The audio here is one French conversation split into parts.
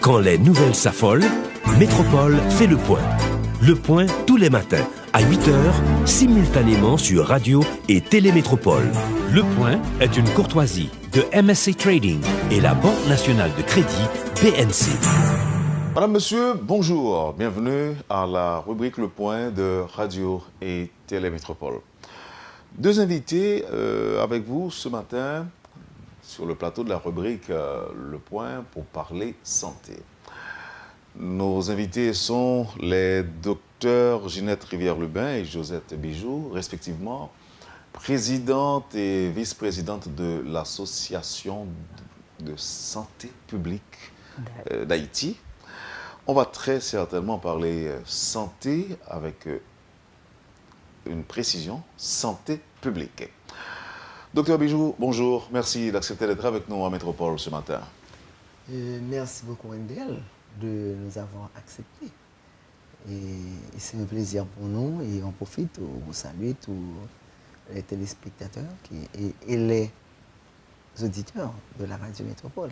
Quand les nouvelles s'affolent, Métropole fait le point. Le point tous les matins à 8h, simultanément sur Radio et Télémétropole. Le point est une courtoisie de MSC Trading et la Banque nationale de crédit BNC. Madame, Monsieur, bonjour. Bienvenue à la rubrique Le Point de Radio et Télémétropole. Deux invités avec vous ce matin sur le plateau de la rubrique Le Point pour parler santé. Nos invités sont les docteurs Ginette Rivière-Lubin et Josette Bijoux, respectivement présidente et vice-présidente de l'Association de santé publique d'Haïti. On va très certainement parler santé avec une précision, santé publique. Docteur Bijoux, bonjour. Merci d'accepter d'être avec nous à Métropole ce matin. Merci beaucoup, Wendell, de nous avoir acceptés. Et c'est un plaisir pour nous et on profite pour saluer tous les téléspectateurs et les auditeurs de la radio Métropole.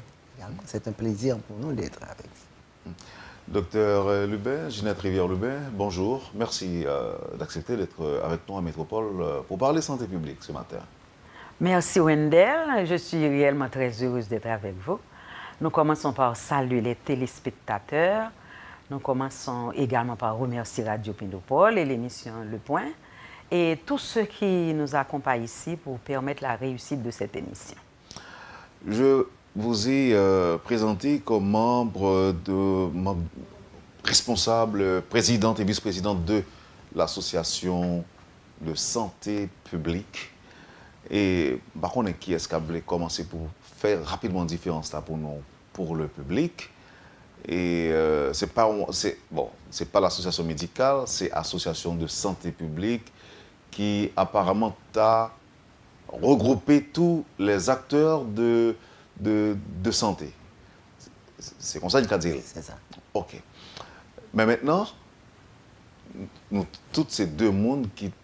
C'est un plaisir pour nous d'être avec vous. Docteur Lubin, Ginette Rivière-Lubin, bonjour. Merci d'accepter d'être avec nous à Métropole pour parler santé publique ce matin. Merci Wendell, je suis réellement très heureuse d'être avec vous. Nous commençons par saluer les téléspectateurs. Nous commençons également par remercier Radio Métropole et l'émission Le Point et tous ceux qui nous accompagnent ici pour permettre la réussite de cette émission. Je vous ai présenté comme responsable, présidente et vice-présidente de l'Association de santé publique. Et par contre, qui est-ce qui a voulu commencer pour faire rapidement une différence là pour nous, pour le public? Et c'est pas l'association médicale, c'est l'association de santé publique qui apparemment a regroupé tous les acteurs de santé. C'est comme ça qu'il a dit. C'est ça. OK. Mais maintenant, nous, tous ces deux mondes qui étaient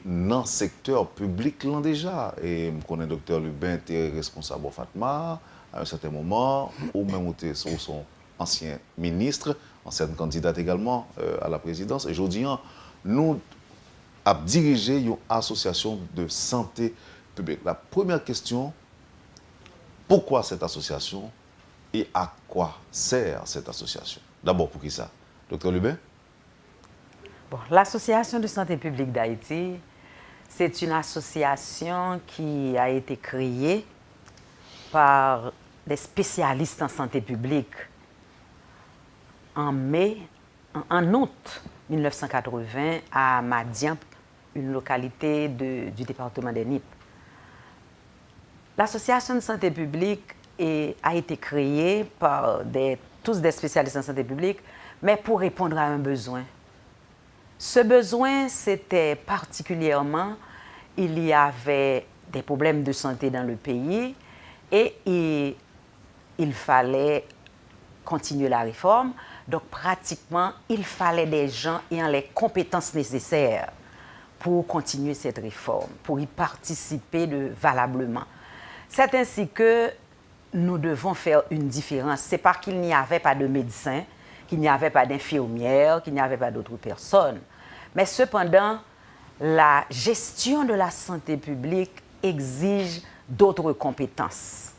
dans le secteur public là déjà. Et je connais le docteur Lubin était responsable au Fatma à un certain moment, ou même son ancien ministre, ancienne candidate également à la présidence. Et aujourd'hui, nous avons dirigé une association de santé publique. La première question, pourquoi cette association et à quoi sert cette association? D'abord, pour qui ça? Docteur Lubin? Bon, l'Association de santé publique d'Haïti, c'est une association qui a été créée par des spécialistes en santé publique en août 1980 à Madiamp, une localité du département des Nippes. L'Association de santé publique a été créée par tous des spécialistes en santé publique, mais pour répondre à un besoin. Ce besoin, c'était particulièrement, il y avait des problèmes de santé dans le pays et il fallait continuer la réforme. Donc, pratiquement, il fallait des gens ayant les compétences nécessaires pour continuer cette réforme, pour y participer valablement. C'est ainsi que nous devons faire une différence. C'est parce qu'il n'y avait pas de médecins, qu'il n'y avait pas d'infirmières, qu'il n'y avait pas d'autres personnes. Mais cependant, la gestion de la santé publique exige d'autres compétences.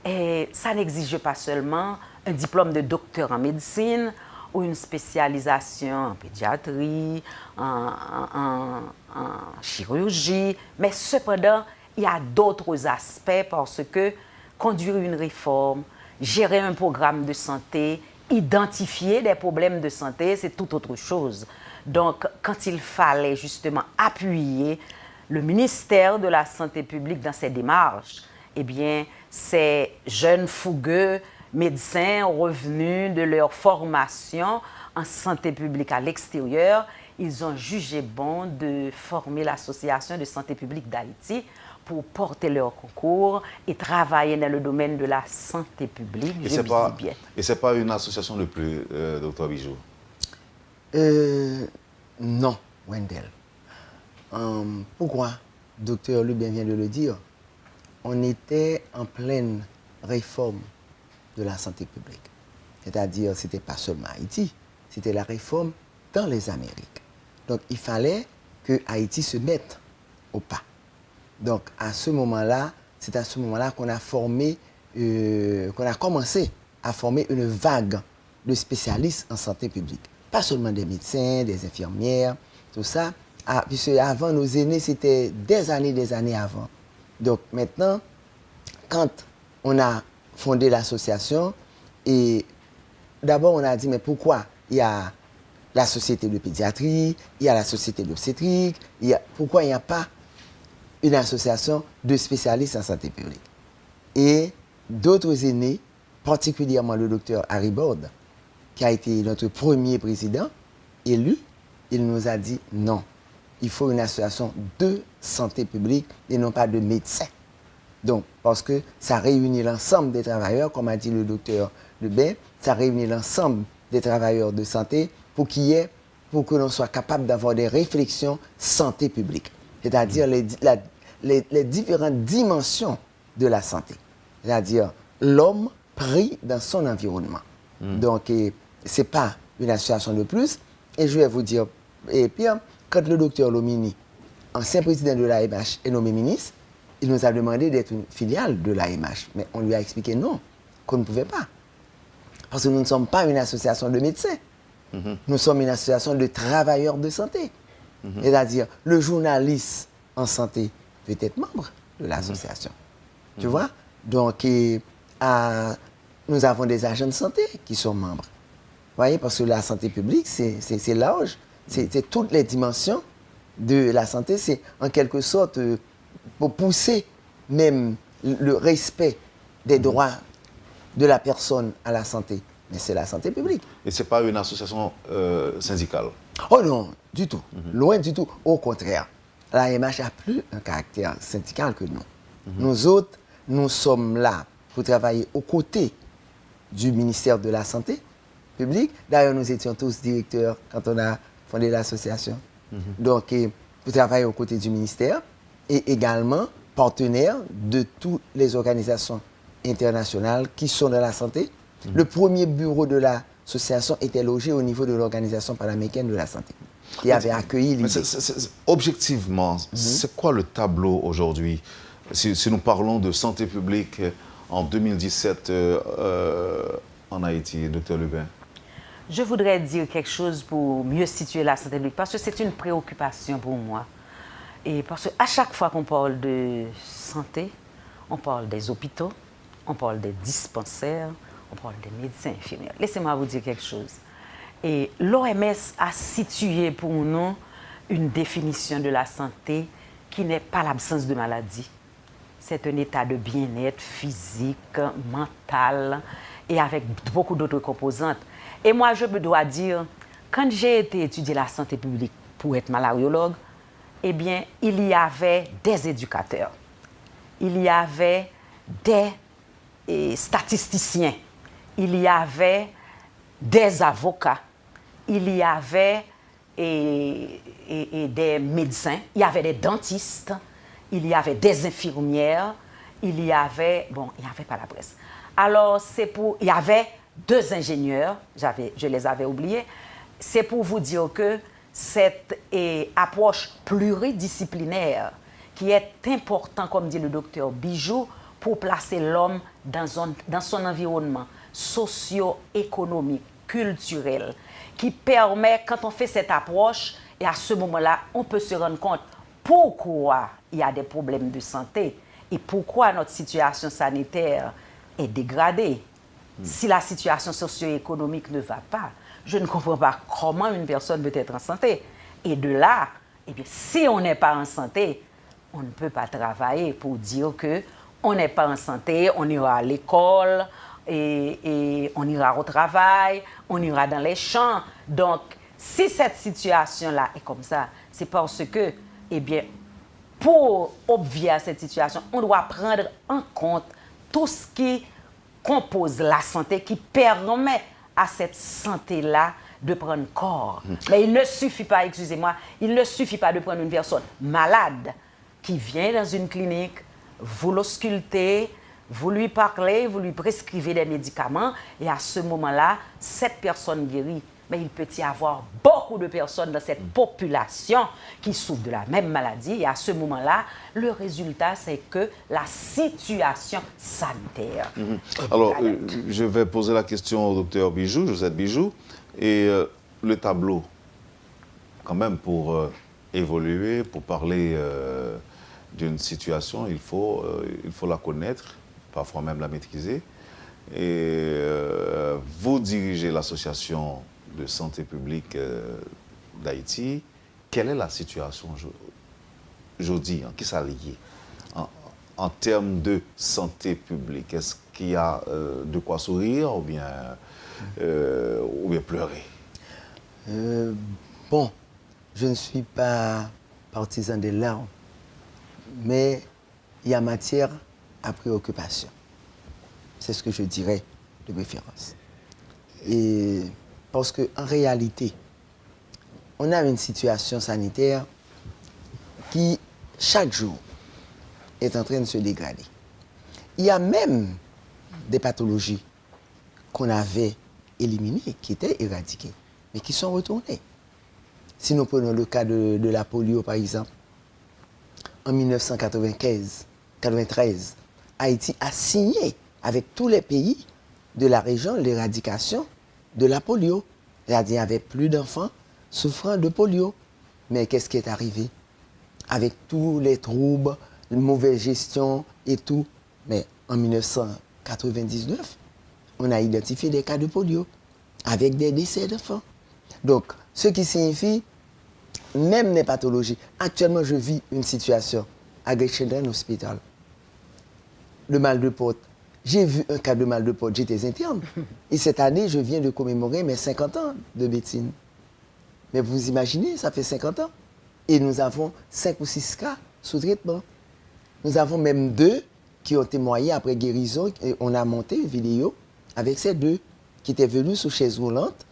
Et ça n'exige pas seulement un diplôme de docteur en médecine ou une spécialisation en pédiatrie, en chirurgie, mais cependant, il y a d'autres aspects parce que conduire une réforme, gérer un programme de santé, identifier des problèmes de santé, c'est tout autre chose. Donc, quand il fallait justement appuyer le ministère de la Santé publique dans ses démarches, eh bien, ces jeunes fougueux médecins revenus de leur formation en santé publique à l'extérieur, ils ont jugé bon de former l'Association de santé publique d'Haïti pour porter leur concours et travailler dans le domaine de la santé publique. Et ce n'est pas une association de plus, Dr Bijoux? Non, Wendell. Pourquoi? Docteur Lubin vient de le dire. On était en pleine réforme de la santé publique. C'est-à-dire, ce n'était pas seulement Haïti, c'était la réforme dans les Amériques. Donc, il fallait que Haïti se mette au pas. Donc, c'est à ce moment-là qu'on a commencé à former une vague de spécialistes en santé publique. Pas seulement des médecins, des infirmières, tout ça. Puisque avant, nos aînés, c'était des années avant. Donc, maintenant, quand on a fondé l'association, et d'abord, on a dit, mais pourquoi il y a la société de pédiatrie, il y a la société d'obstétrique, pourquoi il n'y a pas une association de spécialistes en santé publique? Et d'autres aînés, particulièrement le docteur Harry Bord, qui a été notre premier président élu, il nous a dit non, il faut une association de santé publique et non pas de médecins. Donc, parce que ça réunit l'ensemble des travailleurs, comme a dit le docteur Lebet, ça réunit l'ensemble des travailleurs de santé pour que l'on soit capable d'avoir des réflexions santé publique, c'est-à-dire les différentes dimensions de la santé, c'est-à-dire l'homme pris dans son environnement. Donc, ce n'est pas une association de plus. Et je vais vous dire, et puis, quand le docteur Lomini, ancien président de l'AMH, est nommé ministre, il nous a demandé d'être une filiale de l'AMH. Mais on lui a expliqué non, qu'on ne pouvait pas. Parce que nous ne sommes pas une association de médecins. Nous sommes une association de travailleurs de santé. C'est-à-dire, le journaliste en santé peut être membre de l'association. Tu vois? Donc, nous avons des agents de santé qui sont membres. Vous voyez, parce que la santé publique, c'est large. C'est toutes les dimensions de la santé. C'est en quelque sorte pour pousser même le respect des droits de la personne à la santé. Mais c'est la santé publique. Et ce n'est pas une association syndicale? Oh non, du tout. Loin du tout. Au contraire, l'AMH a plus un caractère syndical que nous. Nous autres, nous sommes là pour travailler aux côtés du ministère de la Santé publique. D'ailleurs, nous étions tous directeurs quand on a fondé l'association. Donc, pour travailler aux côtés du ministère et également partenaires de toutes les organisations internationales qui sont dans la santé. Le premier bureau de l'association était logé au niveau de l'Organisation panaméricaine de la santé, qui avait accueilli l'idée. Objectivement, c'est quoi le tableau aujourd'hui? Si nous parlons de santé publique en 2017 en Haïti, Dr Lubin. Je voudrais dire quelque chose pour mieux situer la santé publique, parce que c'est une préoccupation pour moi. Et parce qu'à chaque fois qu'on parle de santé, on parle des hôpitaux, on parle des dispensaires, on parle des médecins infirmiers. Laissez-moi vous dire quelque chose. Et l'OMS a situé pour nous une définition de la santé qui n'est pas l'absence de maladie. C'est un état de bien-être physique, mental et avec beaucoup d'autres composantes. Et moi, je me dois dire, quand j'ai été étudier la santé publique pour être malariologue, eh bien, il y avait des éducateurs, il y avait des statisticiens, il y avait des avocats, il y avait des médecins, il y avait des dentistes, il y avait des infirmières, il y avait pas la presse. Alors, il y avait 2 ingénieurs, je les avais oubliés. C'est pour vous dire que cette approche pluridisciplinaire qui est importante, comme dit le docteur Bijou, pour placer l'homme dans son environnement socio-économique, culturel, qui permet, quand on fait cette approche, et à ce moment-là, on peut se rendre compte pourquoi il y a des problèmes de santé et pourquoi notre situation sanitaire est dégradée. Si la situation socio-économique ne va pas, je ne comprends pas comment une personne peut être en santé. Et de là, eh bien, si on n'est pas en santé, on ne peut pas travailler pour dire qu'on n'est pas en santé, on ira à l'école, et on ira au travail, on ira dans les champs. Donc, si cette situation-là est comme ça, c'est parce que, eh bien, pour obvier à cette situation, on doit prendre en compte tout ce qui compose la santé, qui permet à cette santé-là de prendre corps. Mais il ne suffit pas, excusez-moi, il ne suffit pas de prendre une personne malade qui vient dans une clinique, vous l'auscultez, Vous lui parlez, vous lui prescrivez des médicaments, et à ce moment-là, cette personne guérit. Mais il peut y avoir beaucoup de personnes dans cette population qui souffrent de la même maladie. Et à ce moment-là, le résultat, c'est que la situation sanitaire. Alors, je vais poser la question au docteur Bijou, Josette Bijou, et le tableau, quand même, pour évoluer, pour parler d'une situation, il faut la connaître, parfois même la maîtriser. Et vous dirigez l'association de santé publique d'Haïti. Quelle est la situation aujourd'hui, qui s'est liée en termes de santé publique? Est-ce qu'il y a de quoi sourire ou bien pleurer? Bon, je ne suis pas partisan des larmes, mais il y a matière à préoccupation. C'est ce que je dirais de préférence. Et parce qu'en réalité, on a une situation sanitaire qui, chaque jour, est en train de se dégrader. Il y a même des pathologies qu'on avait éliminées, qui étaient éradiquées, mais qui sont retournées. Si nous prenons le cas de la polio, par exemple, en 1993, Haïti a signé avec tous les pays de la région l'éradication de la polio. C'est-à-dire qu'il n'y avait plus d'enfants souffrant de polio. Mais qu'est-ce qui est arrivé? Avec tous les troubles, une mauvaise gestion et tout. Mais en 1999, on a identifié des cas de polio avec des décès d'enfants. Donc, ce qui signifie, même les pathologies. Actuellement, je vis une situation à Great Children's Hospital. Le mal de porte. J'ai vu un cas de mal de porte, j'étais interne. Et cette année, je viens de commémorer mes 50 ans de médecine. Mais vous imaginez, ça fait 50 ans. Et nous avons 5 ou 6 cas sous traitement. Nous avons même 2 qui ont témoigné après guérison. Et on a monté une vidéo avec ces 2 qui étaient venus sous chaise roulante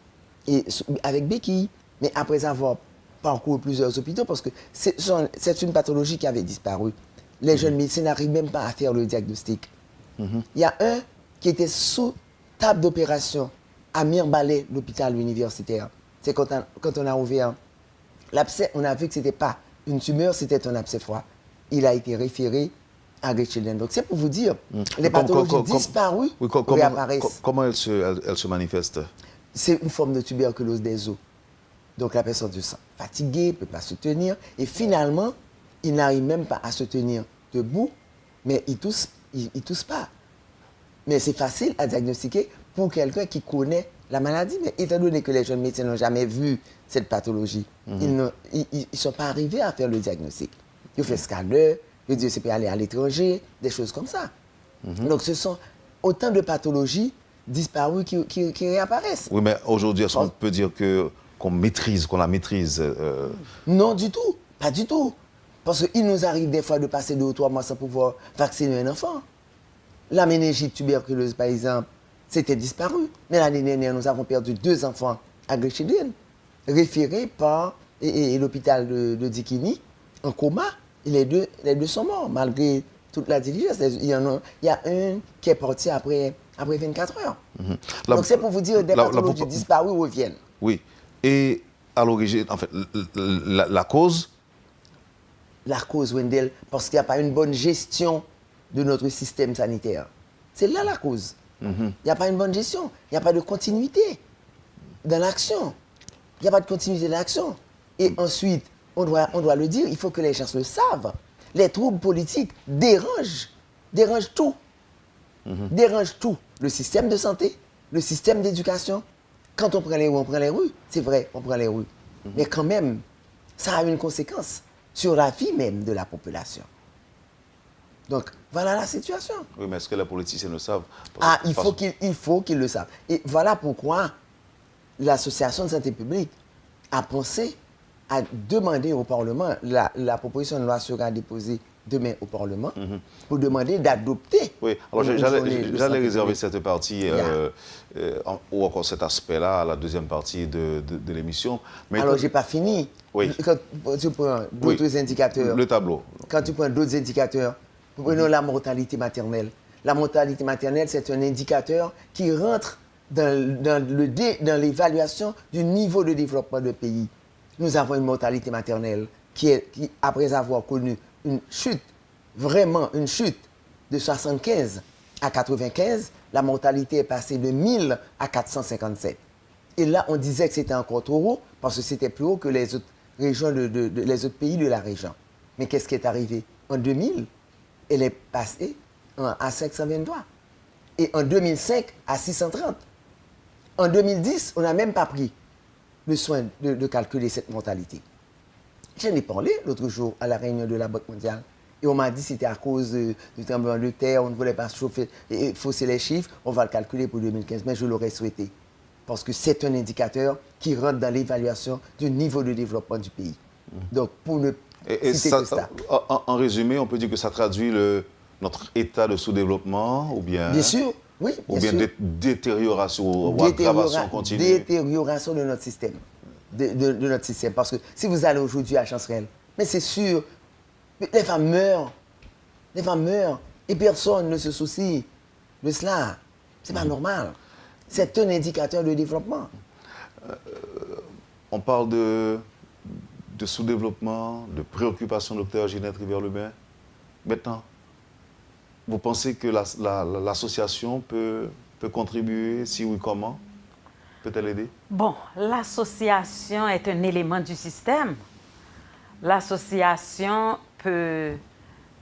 et avec béquille. Mais après avoir parcouru plusieurs hôpitaux, parce que c'est une pathologie qui avait disparu. Les jeunes médecins n'arrivent même pas à faire le diagnostic. Il y a un qui était sous table d'opération à Mirbalais, l'hôpital universitaire. C'est quand on a ouvert l'abcès, on a vu que ce n'était pas une tumeur, c'était un abcès froid. Il a été référé à Great Children's. Donc c'est pour vous dire, les pathologies disparues réapparaissent. Comment elles se manifestent? C'est une forme de tuberculose des os. Donc la personne se sent fatiguée, ne peut pas se tenir. Et finalement, il n'arrive même pas à se tenir debout, mais il tousse pas. Mais c'est facile à diagnostiquer pour quelqu'un qui connaît la maladie. Mais étant donné que les jeunes médecins n'ont jamais vu cette pathologie, ils ne sont pas arrivés à faire le diagnostic. Ils ont fait scanner, ils disent c'est peut aller à l'étranger, des choses comme ça. Donc ce sont autant de pathologies disparues qui réapparaissent. Oui, mais aujourd'hui, est-ce qu'on peut dire qu'on la maîtrise Non, du tout. Pas du tout. Parce qu'il nous arrive des fois de passer 2 ou 3 mois sans pouvoir vacciner un enfant. La méningite tuberculeuse, par exemple, c'était disparu. Mais l'année dernière, nous avons perdu 2 enfants à Great Children's, référés par l'hôpital de Dikini, en coma. Et les deux sont morts, malgré toute la diligence. Il y a un qui est parti après 24 heures. Donc c'est pour vous dire, des pathologies disparues reviennent. Oui. Et à l'origine, en fait, la cause? La cause, Wendell, parce qu'il n'y a pas une bonne gestion de notre système sanitaire. C'est là la cause. Il n'y a pas une bonne gestion. Il n'y a pas de continuité dans l'action. Il n'y a pas de continuité dans l'action. Et ensuite, on doit le dire, il faut que les gens le savent. Les troubles politiques dérangent tout. Dérangent tout. Le système de santé, le système d'éducation. Quand on prend les rues, on prend les rues. C'est vrai, on prend les rues. Mais quand même, ça a une conséquence sur la vie même de la population. Donc, voilà la situation. Oui, mais est-ce que les politiciens le savent? Il faut qu'ils le savent. Et voilà pourquoi l'Association de santé publique a pensé à demander au Parlement, la proposition de loi sera déposée demain au Parlement, pour demander d'adopter. Oui, alors j'allais réserver cette partie, ou encore cet aspect-là, à la deuxième partie de l'émission. Alors, je n'ai pas fini. Oui. Quand tu prends d'autres indicateurs. Le tableau. Quand tu prends d'autres indicateurs, prenons la mortalité maternelle. La mortalité maternelle, c'est un indicateur qui rentre dans l'évaluation du niveau de développement du pays. Nous avons une mortalité maternelle qui, après avoir connu une chute, vraiment une chute de 75 à 95, la mortalité est passée de 1000 à 457. Et là, on disait que c'était encore trop haut parce que c'était plus haut que les autres régions, les autres pays de la région. Mais qu'est-ce qui est arrivé? En 2000, elle est passée à 523. Et en 2005, à 630. En 2010, on n'a même pas pris le soin de calculer cette mortalité. J'en ai parlé l'autre jour à la réunion de la Banque mondiale. Et on m'a dit que c'était à cause du tremblement de terre, on ne voulait pas chauffer, fausser les chiffres, on va le calculer pour 2015. Mais je l'aurais souhaité. Parce que c'est un indicateur qui rentre dans l'évaluation du niveau de développement du pays. Donc, pour ne citer que ça. En résumé, on peut dire que ça traduit notre état de sous-développement ou bien... Bien sûr, oui. Ou bien détérioration ou aggravation continue. Détérioration de notre système. De notre système. Parce que si vous allez aujourd'hui à Chancerelle, mais c'est sûr, les femmes meurent. Les femmes meurent. Et personne ne se soucie de cela. C'est pas normal. C'est un indicateur de développement. On parle de sous-développement, de préoccupation, docteur Ginette Rivière-le-Bain. Maintenant, vous pensez que l'association peut contribuer? Si oui, comment? Peut-elle aider? Bon, l'association est un élément du système. L'association peut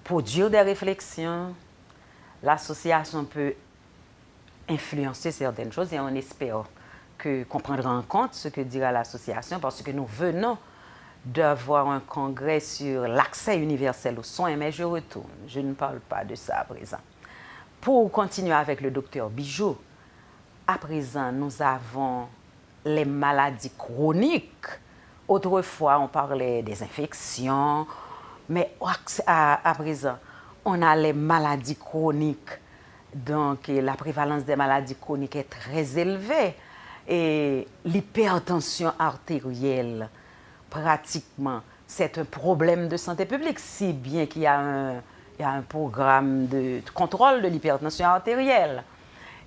produire des réflexions. L'association peut influencer certaines choses et on espère qu'on prendra en compte ce que dira l'association parce que nous venons d'avoir un congrès sur l'accès universel aux soins, mais je retourne, je ne parle pas de ça à présent. Pour continuer avec le docteur Bijou, à présent, nous avons les maladies chroniques. Autrefois, on parlait des infections, mais à présent, on a les maladies chroniques. Donc, la prévalence des maladies chroniques est très élevée. Et l'hypertension artérielle, pratiquement, c'est un problème de santé publique, si bien qu'il y a un programme de contrôle de l'hypertension artérielle.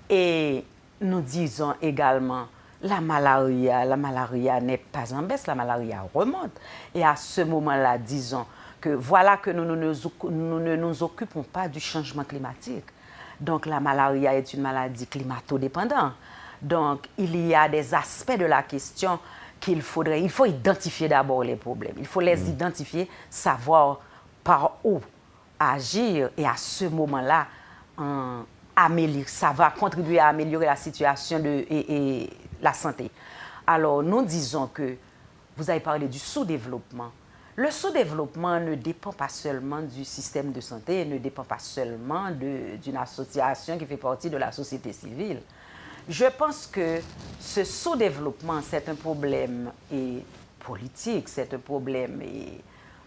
Et nous disons également, la malaria n'est pas en baisse, la malaria remonte. Et à ce moment-là, disons que voilà que nous ne nous occupons pas du changement climatique. Donc, la malaria est une maladie climato-dépendante. Donc, il y a des aspects de la question il faut identifier d'abord les problèmes. Il faut les identifier, savoir par où agir. Et à ce moment-là, ça va contribuer à améliorer la situation et la santé. Alors, nous disons que vous avez parlé du sous-développement. Le sous-développement ne dépend pas seulement du système de santé, ne dépend pas seulement d'une association qui fait partie de la société civile. Je pense que ce sous-développement, c'est un problème politique, c'est un problème,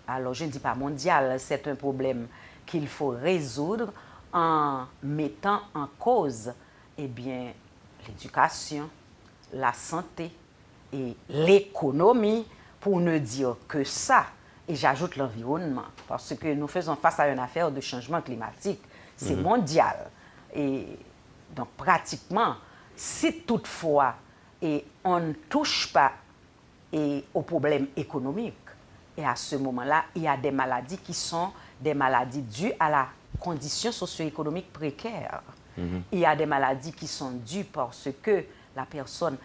alors je ne dis pas mondial, c'est un problème qu'il faut résoudre en mettant en cause l'éducation, la santé et l'économie, pour ne dire que ça. Et j'ajoute l'environnement, parce que nous faisons face à une affaire de changement climatique. C'est mondial. Et donc, pratiquement, si toutefois on ne touche pas aux problèmes économiques, et à ce moment-là, il y a des maladies qui sont des maladies dues à la condition socio-économique précaire. Il y a des maladies qui sont dues parce que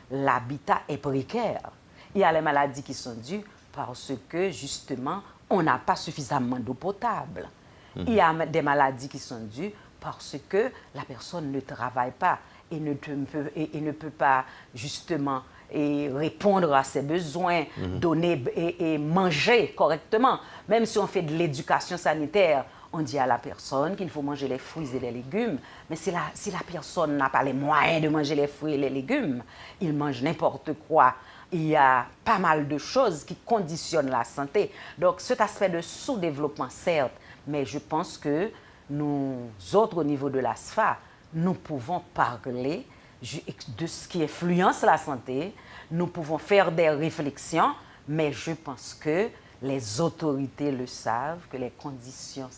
l'habitat est précaire. Il y a les maladies qui sont dues parce que, justement, on n'a pas suffisamment d'eau potable. Il y a des maladies qui sont dues parce que la personne ne travaille pas et ne peut pas, justement, répondre à ses besoins, donner et manger correctement. Même si on fait de l'éducation sanitaire, on dit à la personne qu'il faut manger les fruits et les légumes. Mais si la personne n'a pas les moyens de manger les fruits et les légumes, il mange n'importe quoi. Il y a pas mal de choses qui conditionnent la santé. Donc, cet aspect de sous-développement, certes, mais je pense que nous autres, au niveau de l'ASFA, nous pouvons parler de ce qui influence la santé, nous pouvons faire des réflexions, mais je pense que les autorités le savent, que les conditions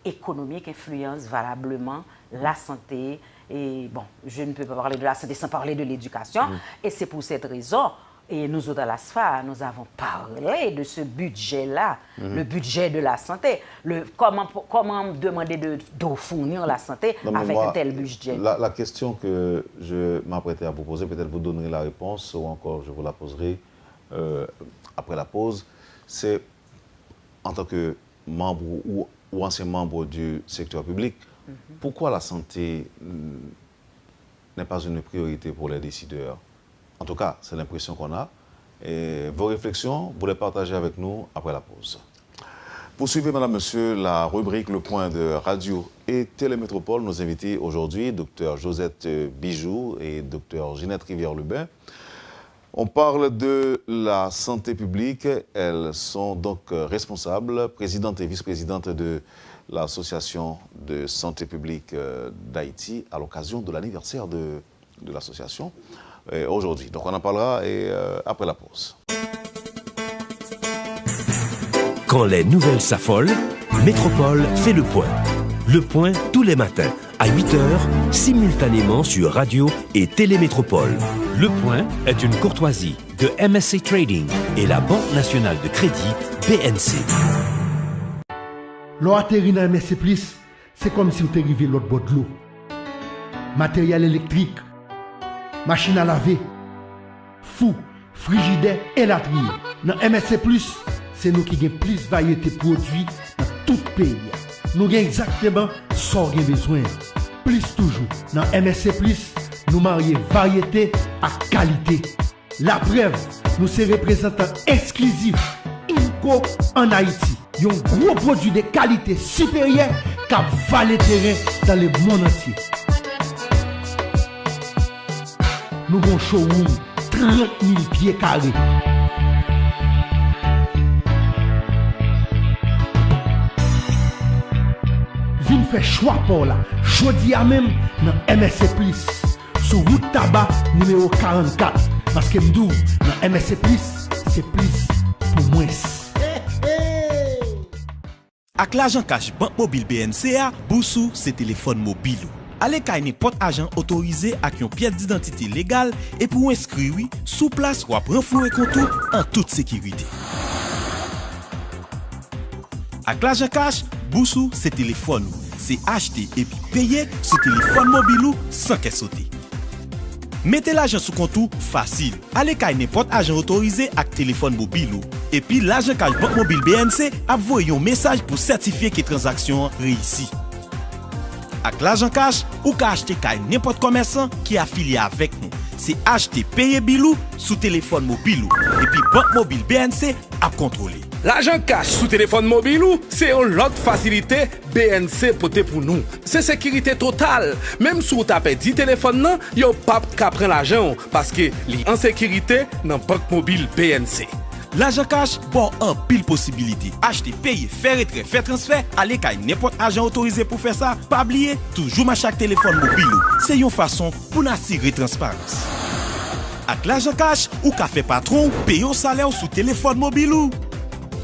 économique influence valablement la santé. Et bon, je ne peux pas parler de la santé sans parler de l'éducation. Et c'est pour cette raison, et nous autres à la SFA, nous avons parlé de ce budget-là, le budget de la santé. Comment demander de fournir la santé avec un tel budget? La question que je m'apprêtais à vous poser, peut-être vous donnerez la réponse ou encore je vous la poserai après la pause. C'est en tant que membre ou ancien membre du secteur public, pourquoi la santé n'est pas une priorité pour les décideurs? En tout cas, c'est l'impression qu'on a. Et vos réflexions, vous les partagez avec nous après la pause. Poursuivez, madame, monsieur, la rubrique Le Point de Radio et Télémétropole. Nos invités aujourd'hui, Dr Josette Bijou et Dr Ginette Rivière-Lubin. On parle de la santé publique. Elles sont donc responsables, présidente et vice-présidente de l'Association de santé publique d'Haïti à l'occasion de l'anniversaire de l'association aujourd'hui. Donc on en parlera après la pause. Quand les nouvelles s'affolent, Métropole fait le point. Le point tous les matins à 8h, simultanément sur Radio et Télémétropole. Le point est une courtoisie de MSC Trading et la Banque nationale de crédit BNC. L'eau atterrit dans MSC+, c'est comme si vous étiez arrivé l'autre bord de l'eau. Matériel électrique, machine à laver, fou, frigidaire et latrine. Dans MSC+, c'est nous qui avons plus de variété de produits dans tout le pays. Nous avons exactement ce qu'on a besoin. Plus toujours, dans MSC+, nous marions variété à qualité. La preuve, nous sommes représentants exclusifs INCO en Haïti. Un gros produit de qualité supérieure qui va le terrain dans le monde entier. Nous avons un showroom 30 000 pieds carrés. Vin fait choix pour là. Jodi à même dans MSC+, sur route tabac numéro 44. Parce que m'dou, dans MSC+, c'est plus pour moins. Avec l'argent cash Banque Mobile BNCA, Boussou, c'est téléphone mobile. Allez kay n'importe agent autorisé avec une pièce d'identité légale et pour inscrire sous place ou après renflouer compte en toute sécurité. Avec l'argent cash, Boussou, c'est téléphone. C'est acheter et puis payer sur téléphone mobile sans qu'elle saute. Mettez l'argent sous compte facile. Allez kay n'importe agent autorisé avec téléphone mobile. Et puis l'argent cash Banque Mobile BNC a envoyé un message pour certifier que la transaction réussie. Avec l'argent cash, ou ka acheter kay n'importe commerçant qui est affilié avec nous. C'est acheter, payer bilou sous téléphone mobile. Et puis Banque Mobile BNC a contrôlé. L'argent cash sous téléphone mobile, c'est une autre facilité BNC pote pour nous. C'est sécurité totale. Même si vous tapez 10 téléphones, il n'y a pas qu'à prendre l'argent parce que li en sécurité dans Banque Mobile BNC. L'argent cash, bon, en pile possibilité. Acheter, payer, faire retrait, faire transfert, aller kay n'importe agent autorisé pour faire ça. Pas oublier, toujours à chaque téléphone mobile. C'est une façon pour assurer transparence. Avec l'argent cash, ou ka fait patron, payer au salaire sous téléphone mobile.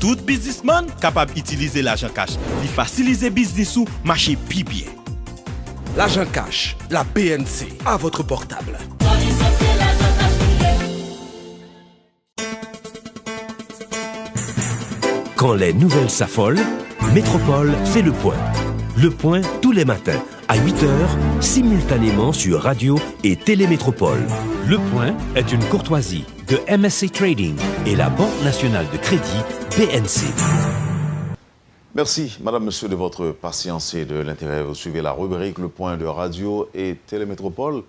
Tout businessman capable d'utiliser l'argent cash. Il facilite business ou marcher plus bien. L'argent cash, la BNC, à votre portable. Quand les nouvelles s'affolent, Métropole fait le point. Le point tous les matins à 8h, simultanément sur Radio et Télémétropole. Le point est une courtoisie de MSC Trading et la Banque nationale de crédit BNC. Merci, madame, monsieur, de votre patience et de l'intérêt. Vous suivez la rubrique Le Point de Radio et Télémétropole.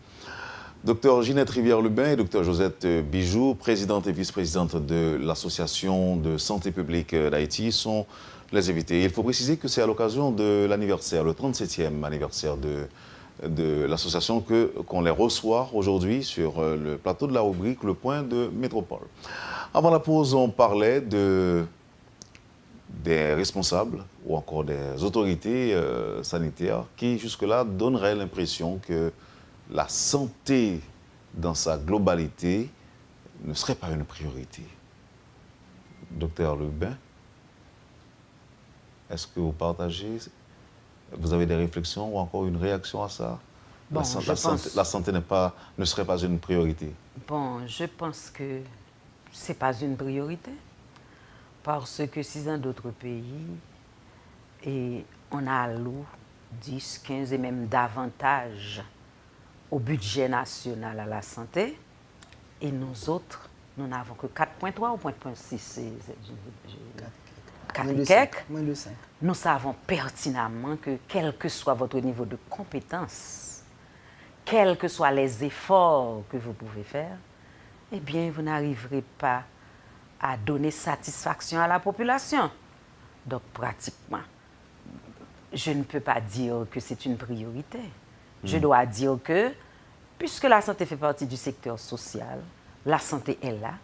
Dr Ginette Rivière-Lubin et Dr Josette Bijou, présidente et vice-présidente de l'Association de santé publique d'Haïti, sont les invités. Il faut préciser que c'est à l'occasion de l'anniversaire, le 37e anniversaire de l'association qu'on les reçoit aujourd'hui sur le plateau de la rubrique Le Point de Métropole. Avant la pause, on parlait des responsables ou encore des autorités sanitaires qui jusque-là donneraient l'impression que la santé dans sa globalité ne serait pas une priorité. Docteur Lubin, est-ce que vous partagez Vous avez des réflexions ou encore une réaction à ça? Bon, La santé ne serait pas une priorité. Bon, je pense que ce n'est pas une priorité. Parce que si dans d'autres pays, et on alloue 10, 15 et même davantage au budget national à la santé, et nous autres, nous n'avons que 4,3 ou 4,6, 4 moins de 5. Nous savons pertinemment que quel que soit votre niveau de compétence, quels que soient les efforts que vous pouvez faire, eh bien, vous n'arriverez pas à donner satisfaction à la population. Donc, pratiquement, je ne peux pas dire que c'est une priorité. Je dois dire que, puisque la santé fait partie du secteur social, la santé est là,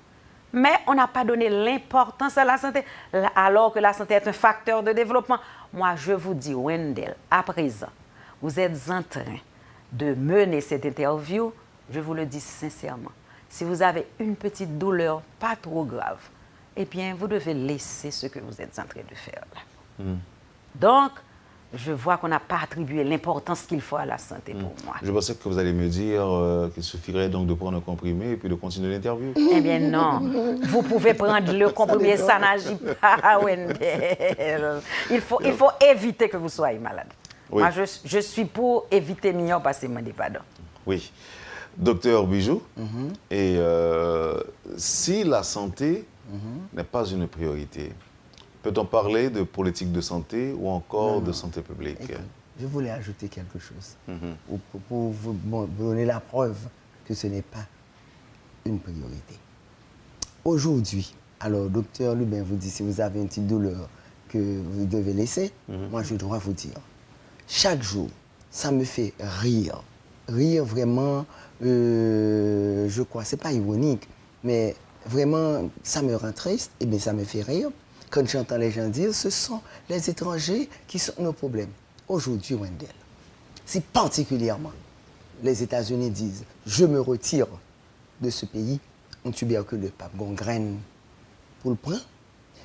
mais on n'a pas donné l'importance à la santé, alors que la santé est un facteur de développement. Moi, je vous dis, Wendell, à présent, vous êtes en train de mener cette interview, je vous le dis sincèrement. Si vous avez une petite douleur, pas trop grave, eh bien, vous devez laisser ce que vous êtes en train de faire là. Donc, je vois qu'on n'a pas attribué l'importance qu'il faut à la santé pour moi. Je pensais que vous allez me dire qu'il suffirait donc de prendre un comprimé et puis de continuer l'interview. Eh bien non, vous pouvez prendre le comprimé, ça n'agit pas, Wendell. Il faut éviter que vous soyez malade. Oui. Moi, je suis pour éviter mieux passer mon pardon. Oui. Docteur Bijou, et si la santé n'est pas une priorité, peut-on parler de politique de santé ou encore de santé publique? Écoute, je voulais ajouter quelque chose pour vous donner la preuve que ce n'est pas une priorité. Aujourd'hui, alors docteur Lubin vous dit si vous avez une petite douleur que vous devez laisser, moi je dois vous dire, chaque jour, ça me fait rire. Rire vraiment, je crois, c'est pas ironique, mais vraiment, ça me rend triste, et bien ça me fait rire. Quand j'entends les gens dire, ce sont les étrangers qui sont nos problèmes. Aujourd'hui, Wendell, si particulièrement les États-Unis disent, je me retire de ce pays, un tuberculeux, pas gangrène pour le prendre,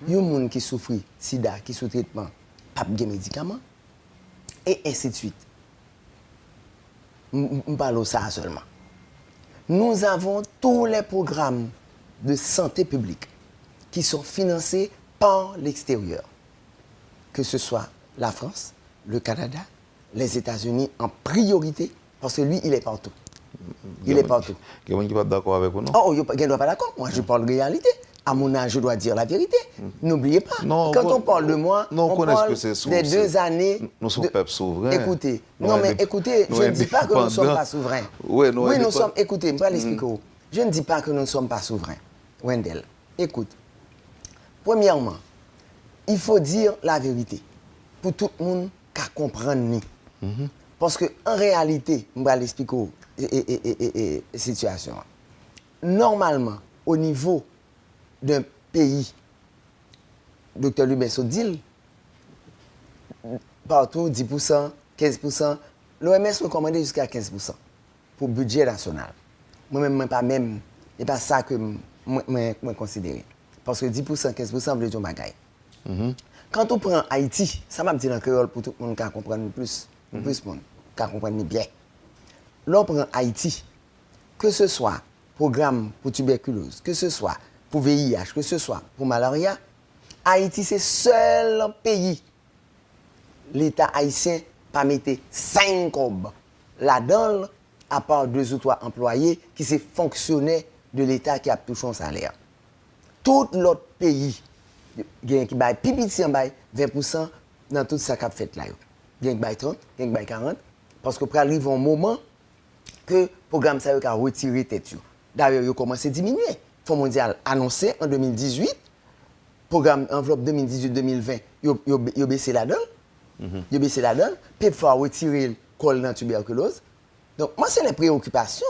il y a des gens qui souffrent sida, qui sont traitement, pas de médicaments, et ainsi de suite. Je parle de ça seulement. Nous avons tous les programmes de santé publique qui sont financés par l'extérieur, que ce soit la France, le Canada, les États-Unis en priorité, parce que lui, il est partout. Il est partout. Il y a des gens qui ne sont pas d'accord avec vous, non? Oh, il n'y a pas d'accord. Moi, je parle de réalité. À mon âge, je dois dire la vérité. N'oubliez pas, non, quand on parle de moi, non, on parle que des 2 années... Nous sommes peuple souverain. Écoutez, écoutez, je ne dis pas que nous ne sommes pas souverains. Oui, nous sommes... Écoutez, je vais l'expliquer. Je ne dis pas que nous ne sommes pas souverains. Wendell, écoute. Premièrement, il faut dire la vérité pour tout le monde qui comprend nous. Parce qu'en réalité, je vais l'expliquer la situation. Normalement, au niveau d'un pays, Dr. Lubin dit, partout 10%, 15%, l'OMS recommande jusqu'à 15% pour le budget national. Moi-même, ce n'est pas ça que je considère. Parce que 10%, 15% veut dire bagaille. Quand on prend Haïti, ça m'a dit en créole pour tout le monde qui comprend plus, plus monde, qui comprend bien. Là, on prend Haïti, que ce soit programme pour tuberculose, que ce soit pour VIH, que ce soit pour malaria, Haïti, c'est le seul pays, l'État haïtien, pas mettre 5 cobs là-dedans, à part 2 ou 3 employés qui sont fonctionnaires de l'État qui a touché un salaire. Tout l'autre pays, il y a qui baille pipiti en baille 20% dans tout ça qu'a fait là. Il y a qui baille 30, il y a qui baille 40, parce que pour arriver un moment que le programme ça a retiré tête. D'ailleurs, il a commencé à diminuer. Le Fonds mondial annoncé en 2018, programme enveloppe 2018-2020, il a baissé la donne. Il a baissé la donne, puis il faut retirer le col dans la tuberculose. Donc, moi, c'est les préoccupations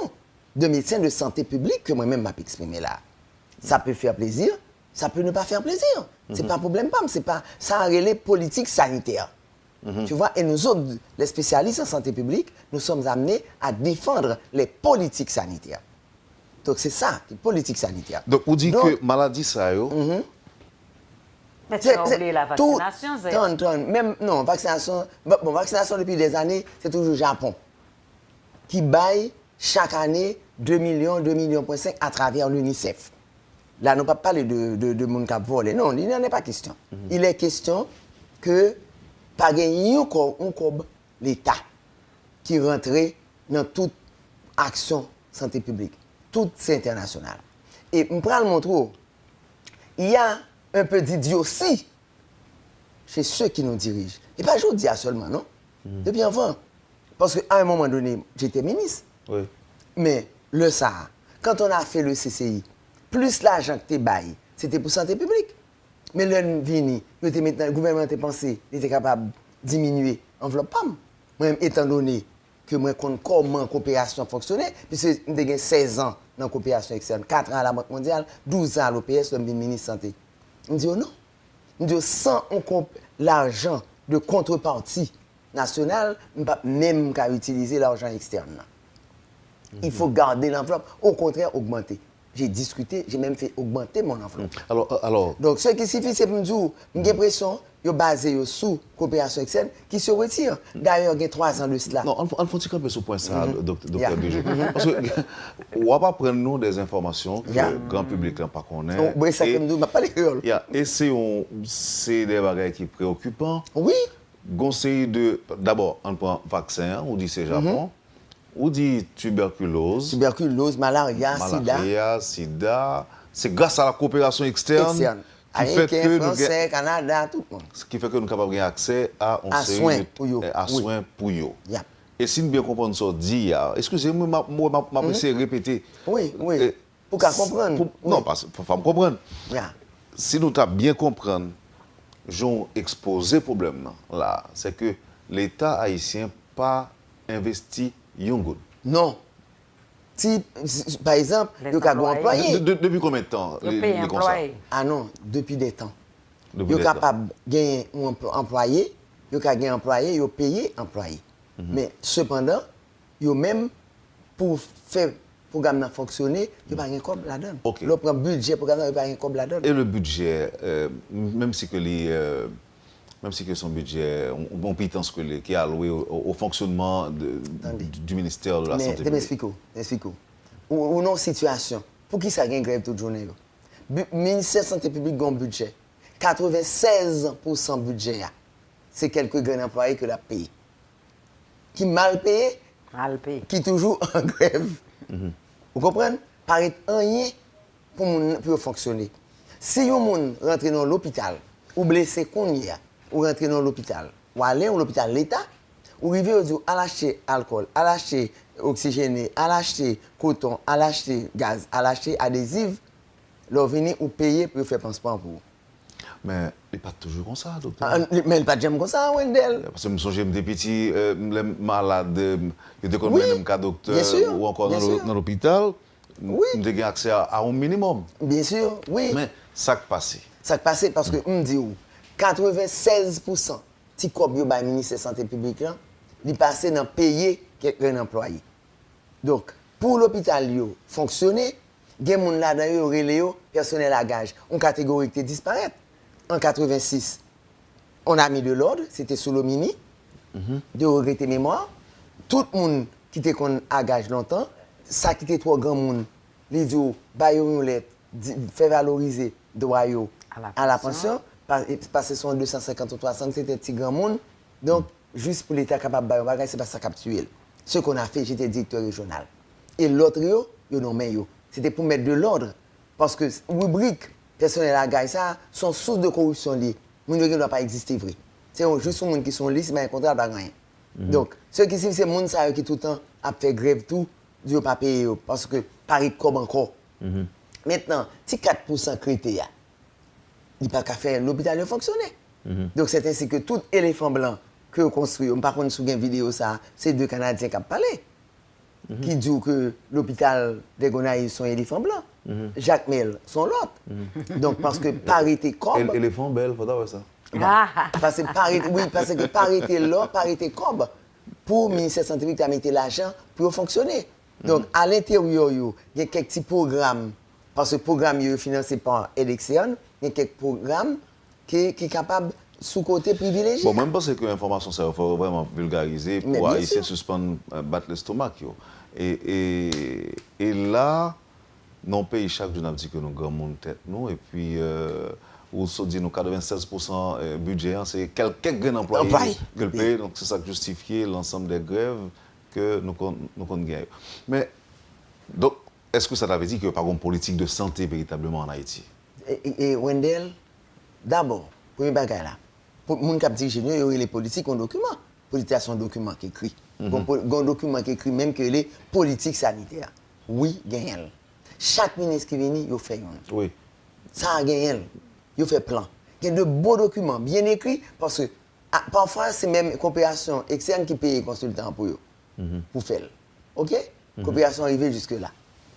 de médecins de santé publique que moi-même m'a exprimé là. Ça peut faire plaisir, ça peut ne pas faire plaisir. C'est pas un problème, c'est pas ça a relais politique sanitaire. Tu vois, et nous autres, les spécialistes en santé publique, nous sommes amenés à défendre les politiques sanitaires. Donc c'est ça, les politiques sanitaires. Donc vous dites que maladie ça, Mais tu as oublié la vaccination, Même, non, vaccination depuis des années, c'est toujours le Japon qui baille chaque année 2 millions, 2,5 millions à travers l'UNICEF. Là, on ne peut pas parler de monde qui a volé. Non, il n'en est pas question. Il est question que pas gagner encore l'État qui rentrait dans toute action santé publique. Tout c'est international. Et on prend le montrer, il y a un peu d'idiotie chez ceux qui nous dirigent. Et pas je dis seulement, non? Depuis avant. Parce qu'à un moment donné, j'étais ministre. Oui. Mais le SAR, quand on a fait le CCI, plus l'argent que tu bailles, c'était pour santé publique. Mais le gouvernement a pensé, il était capable de diminuer l'enveloppe PAM. Moi, étant donné que moi, comment la coopération fonctionnait, puisque j'ai 16 ans dans la coopération externe, 4 ans à la Banque mondiale, 12 ans à l'OPS, comme ministre de santé. Je me dis, oh non. Je me dis, sans l'argent de contrepartie nationale, je ne peux pas même utiliser l'argent externe. Il faut garder l'enveloppe, au contraire, augmenter. J'ai discuté, j'ai même fait augmenter mon enveloppe. Alors... Donc, ce qui suffit, c'est pour me dire, j'ai l'impression, ils sont basés sur la coopération externe qui se retire. D'ailleurs, il y a 3 ans de cela. Non, on faut un peu sur ce point, ça, docteur Bijou. Parce que, on ne va pas prendre nous des informations que le grand public n'a pas connaît. Oui, ça comme nous, pas les créoles. Et c'est des bagages qui sont préoccupants. Oui. D'abord, on prend vaccin, on dit c'est Japon. On dit tuberculose. Tuberculose, malaria, sida. C'est grâce à la coopération externe. Qui fait que Français, Canada, tout le monde. Ce qui fait que nous sommes capables d'avoir accès à soins pour eux. Et si nous bien comprenons ce dit, excusez-moi, je vais essayer de répéter. Oui. Pour qu'à comprendre. Non, parce qu'il faut me comprendre. Si nous avons bien comprendre, j'ai exposé le problème là, c'est que l'État haïtien n'a pas investi Young. Non. Si, par exemple, le cas employé. Depuis combien de temps les employés? Ah non, depuis des temps. Ils sont capables de gagner un employé, ils sont capables de employé, ils ont payé employé. Mais cependant, ils même pour faire le programme fonctionner, ils n'ont pas un cob là-dedans. Ils prennent le budget pour programme, ils n'ont pas un cob là-dedans. Et le budget, même si son budget, on pitance qui est alloué au fonctionnement du ministère de la Santé publique. M'explique. Ou non situation. Pour qui ça gagne grève toute journée? Le ministère de la Santé publique a un budget. 96% budget, c'est quelques grands employés que la paye. Qui mal payé, qui toujours en grève. Vous comprenez? Paraît rien pour fonctionner. Si un monde rentre dans l'hôpital, ou blessé qu'on y a, ou rentrer dans l'hôpital, ou aller à l'hôpital l'État, ou arriver au dire à l'acheter alcool, à l'acheter oxygéné, à l'acheter coton, à l'acheter gaz, à l'acheter adhésif, leur venir ou payer pour faire pansement pour vous. Mais il n'est pas toujours comme ça, docteur. Mais il n'est pas jamais comme ça, Wendell. Parce que je me souviens des petits malades, ils étaient comme même cas docteur ou encore dans l'hôpital. Oui. Ils ont accès à un minimum. Bien sûr, oui. Mais ça qui passe. Ça qui passe parce que, on dit où 96% si comme le ministère de la Santé publique, il passe dans payer quelqu'un employé. Donc, pour l'hôpital fonctionner, il y a des gens là-dedans, il personnel à gage. Une catégorie qui disparaît. En 86, on a mis de l'ordre, c'était sous le mini, de regretter mémoire. Tout le monde qui était à gage longtemps, ça qui était trop grand monde, les jours, fait valoriser droit à la pension. Parce que ce sont 250 ou 300, c'était un petit grand monde. Donc, juste pour l'État capable de faire c'est pas ça captuel. Ce qu'on a fait, j'étais directeur régional. Et l'autre, c'était pour mettre de l'ordre. Parce que rubrique personnel à gage, ça, sont sources de corruption liées. Nous ne doit pas exister vrai. C'est juste les gens qui sont listes, mais un contrat pas rien. Donc, ceux qui sont ces gens qui tout le temps a fait grève tout, ils ne pas payer parce que Paris comme encore. Maintenant, si 4% crété, il n'y a pas qu'à faire l'hôpital fonctionner. Donc, c'est ainsi que tout éléphant blanc que vous construisez, par contre, sur une vidéo, c'est 2 Canadiens qui ont parlé, qui disent que l'hôpital des Gonaïves sont éléphants blancs. Jacques Mel sont l'autre. Donc, parce que parité cob. Éléphant belle, il faut savoir ça. Parce que parité là, parité cob. Pour le ministère de la Santé publique, tu as mis l'argent pour fonctionner. Donc, à l'intérieur, il y a quelques petits programmes. Parce que le programme est financé par l'aide externe. Il y a quelques programmes qui est capable sous côté privilégié. Bon, même parce que l'information, ça faut vraiment vulgariser Mais pour bien Haïtiens sûr. suspendre, battre l'estomac. Et là, non pays chaque jour, on a dit que nous gagnons tête, nous, et puis, ou se dit nous 96% budget, c'est quelques employés que le pays, donc c'est ça qui justifie l'ensemble des grèves que nous gagnons. Mais, donc, est-ce que ça t'avait dit qu'il n'y a pas une politique de santé véritablement en Haïti? Et Wendell, d'abord, premier bagage là, pour les gens qui dirigent, il y a les politiques en document. Politique, c'est un document qui écrit. Un document qui écrit même que les politiques sanitaires. Oui, gagnent. Chaque ministre qui vient, il fait un. Oui. Ça a gagné. Il fait plan. Il y a de beaux documents bien écrits parce que parfois, c'est même coopération externe qui paye les consultants pour eux, pour faire. OK? Coopération arrivée jusque-là.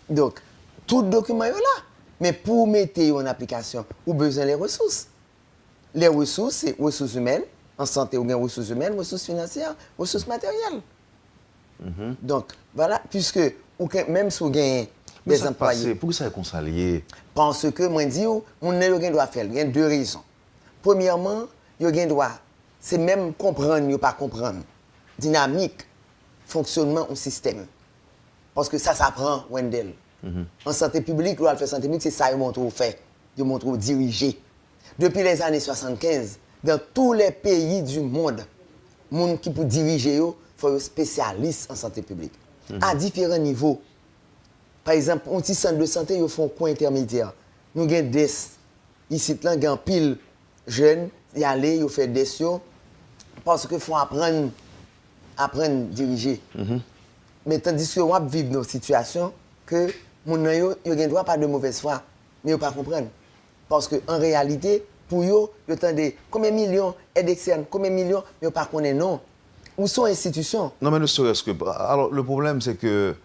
Donc, tout document est là. Mais pour mettre en application, vous avez besoin des ressources. Les ressources, c'est ressources humaines. En santé, vous avez ressources humaines, ressources financières, ressources matérielles. Donc, voilà, puisque même si vous avez des employés. Pourquoi ça est consalé? Parce que, moi, je dis, on a droit faire. Il y a deux raisons. Premièrement, il y a droit, c'est même comprendre, il pas comprendre. Dynamique, fonctionnement du système. Parce que ça s'apprend, Wendell. En santé publique, on fait santé publique, c'est ça qu'ils montrent fait. Ils montrent diriger. Depuis les années 75, dans tous les pays du monde, les gens qui peuvent diriger, il faut être spécialiste en santé publique. À différents niveaux. Par exemple, un petit centre de santé, ils font un coin intermédiaire. Nous avons des. Ici, il y a un pile jeune, ils aller, ils font des choses. Parce qu'il faut apprendre à diriger. Mais tandis que on vit dans une situation que les gens n'ont droit pas de mauvaise foi, mais ils ne pas comprendre. Parce qu'en réalité, pour eux, ils attendent combien de millions aides externes, combien de millions, mais ils ne pas connaissent non. Où sont les institutions? Non, mais ne serait-ce que. Alors, le problème, c'est que,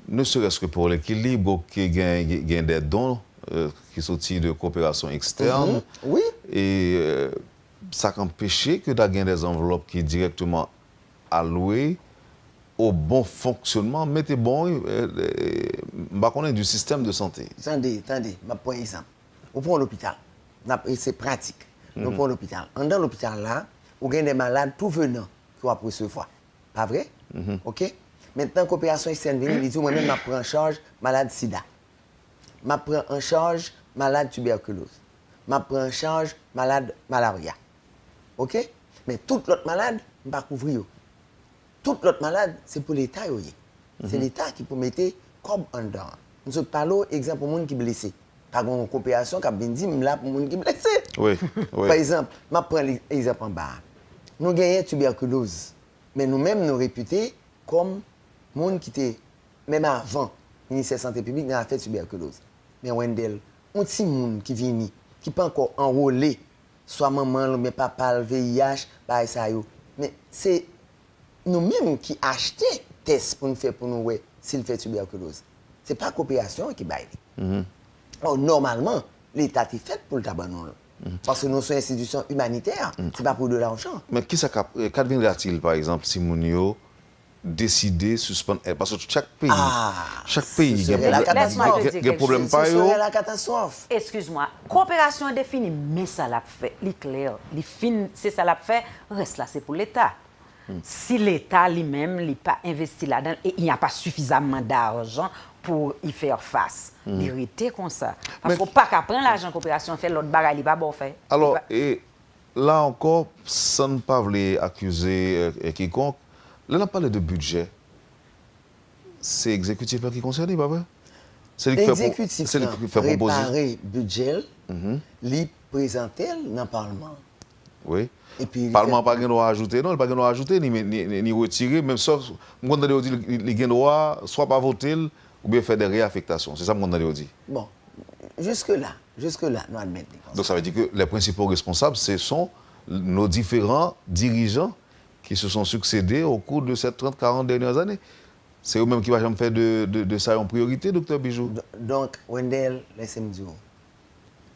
ne serait-ce que pour l'équilibre, qui gagne des dons qui sont de coopération externe. Oui. Et ça empêche que d'avoir des enveloppes qui sont directement allouées au bon fonctionnement, mettez bon, du système de santé. Attendez, je prends un exemple. Vous prenez l'hôpital, c'est pratique. Nous prenons l'hôpital. Dans l'hôpital là, vous avez des malades tout venant qui vont recevoir. Pas vrai? OK? Maintenant, coopération externe vient, il dit moi-même, je prends en charge malade sida. Je prends en charge malade tuberculose. Je prends en charge malade malaria. OK? Mais toute l'autre malade, je ne vais pas couvrir. Toute l'autre malade, c'est pour l'État. C'est l'État qui peut mettre comme en dedans. Nous parlons, exemple, pour les gens qui sont blessés. Par exemple, coopération, qui a bien dit, là pour les gens qui sont blessés. Oui. Par exemple, je prends l'exemple en bas. Nous gagnons tuberculose. Mais nous-mêmes, nous réputés comme les gens qui étaient, même avant, le ministère de la Santé publique, n'a fait tuberculose. Mais Wendell, un petit monde qui vient, qui peut encore enrôler, soit maman, mais papa, le VIH, bah, ça y est. Mais c'est nous-mêmes qui achetons des tests pour nous faire pour nous, s'il fait tuberculose. Ce n'est pas la coopération qui baille. Alors, normalement, l'État est fait pour le tabac. Parce que nous sommes une institution humanitaire, ce n'est pas pour de l'argent. Mais qu'adviendra-t-il, par exemple, si Mounio décider de suspendre? Parce que chaque pays, il y a un problème par Ce serait la catastrophe. Excuse-moi, coopération est définie, mais ça l'a fait, c'est clair. C'est ça l'a fait, reste là, c'est pour l'État. Si l'État lui-même n'est pas investi là-dedans et il n'y a pas suffisamment d'argent pour y faire face, l'irriter comme ça. Parce qu'il ne faut pas qu'à prendre l'argent coopération, faire l'autre bagaille, il n'est pas bon fait. Alors, et là encore, sans ne pas vouloir accuser quiconque, là, on a parlé de budget. C'est l'exécutif qui est concerné, pas vrai? C'est l'exécutif qui fait préparer le budget, lui présenter dans le Parlement. Oui. Et puis, le Parlement n'a pas de droit à ajouter, non, il n'a pas de droit à ajouter, ni retirer, même sauf, on a dit qu'il a droit soit pas voter ou bien faire des réaffectations. C'est ça qu'on a dit. Bon, jusque-là, nous admettons. Donc ça veut dire que les principaux responsables, ce sont nos différents dirigeants qui se sont succédés au cours de ces 30-40 dernières années. C'est eux-mêmes qui vont jamais faire de ça en priorité, Dr Bijou. Donc, Wendell, laissez-moi dire,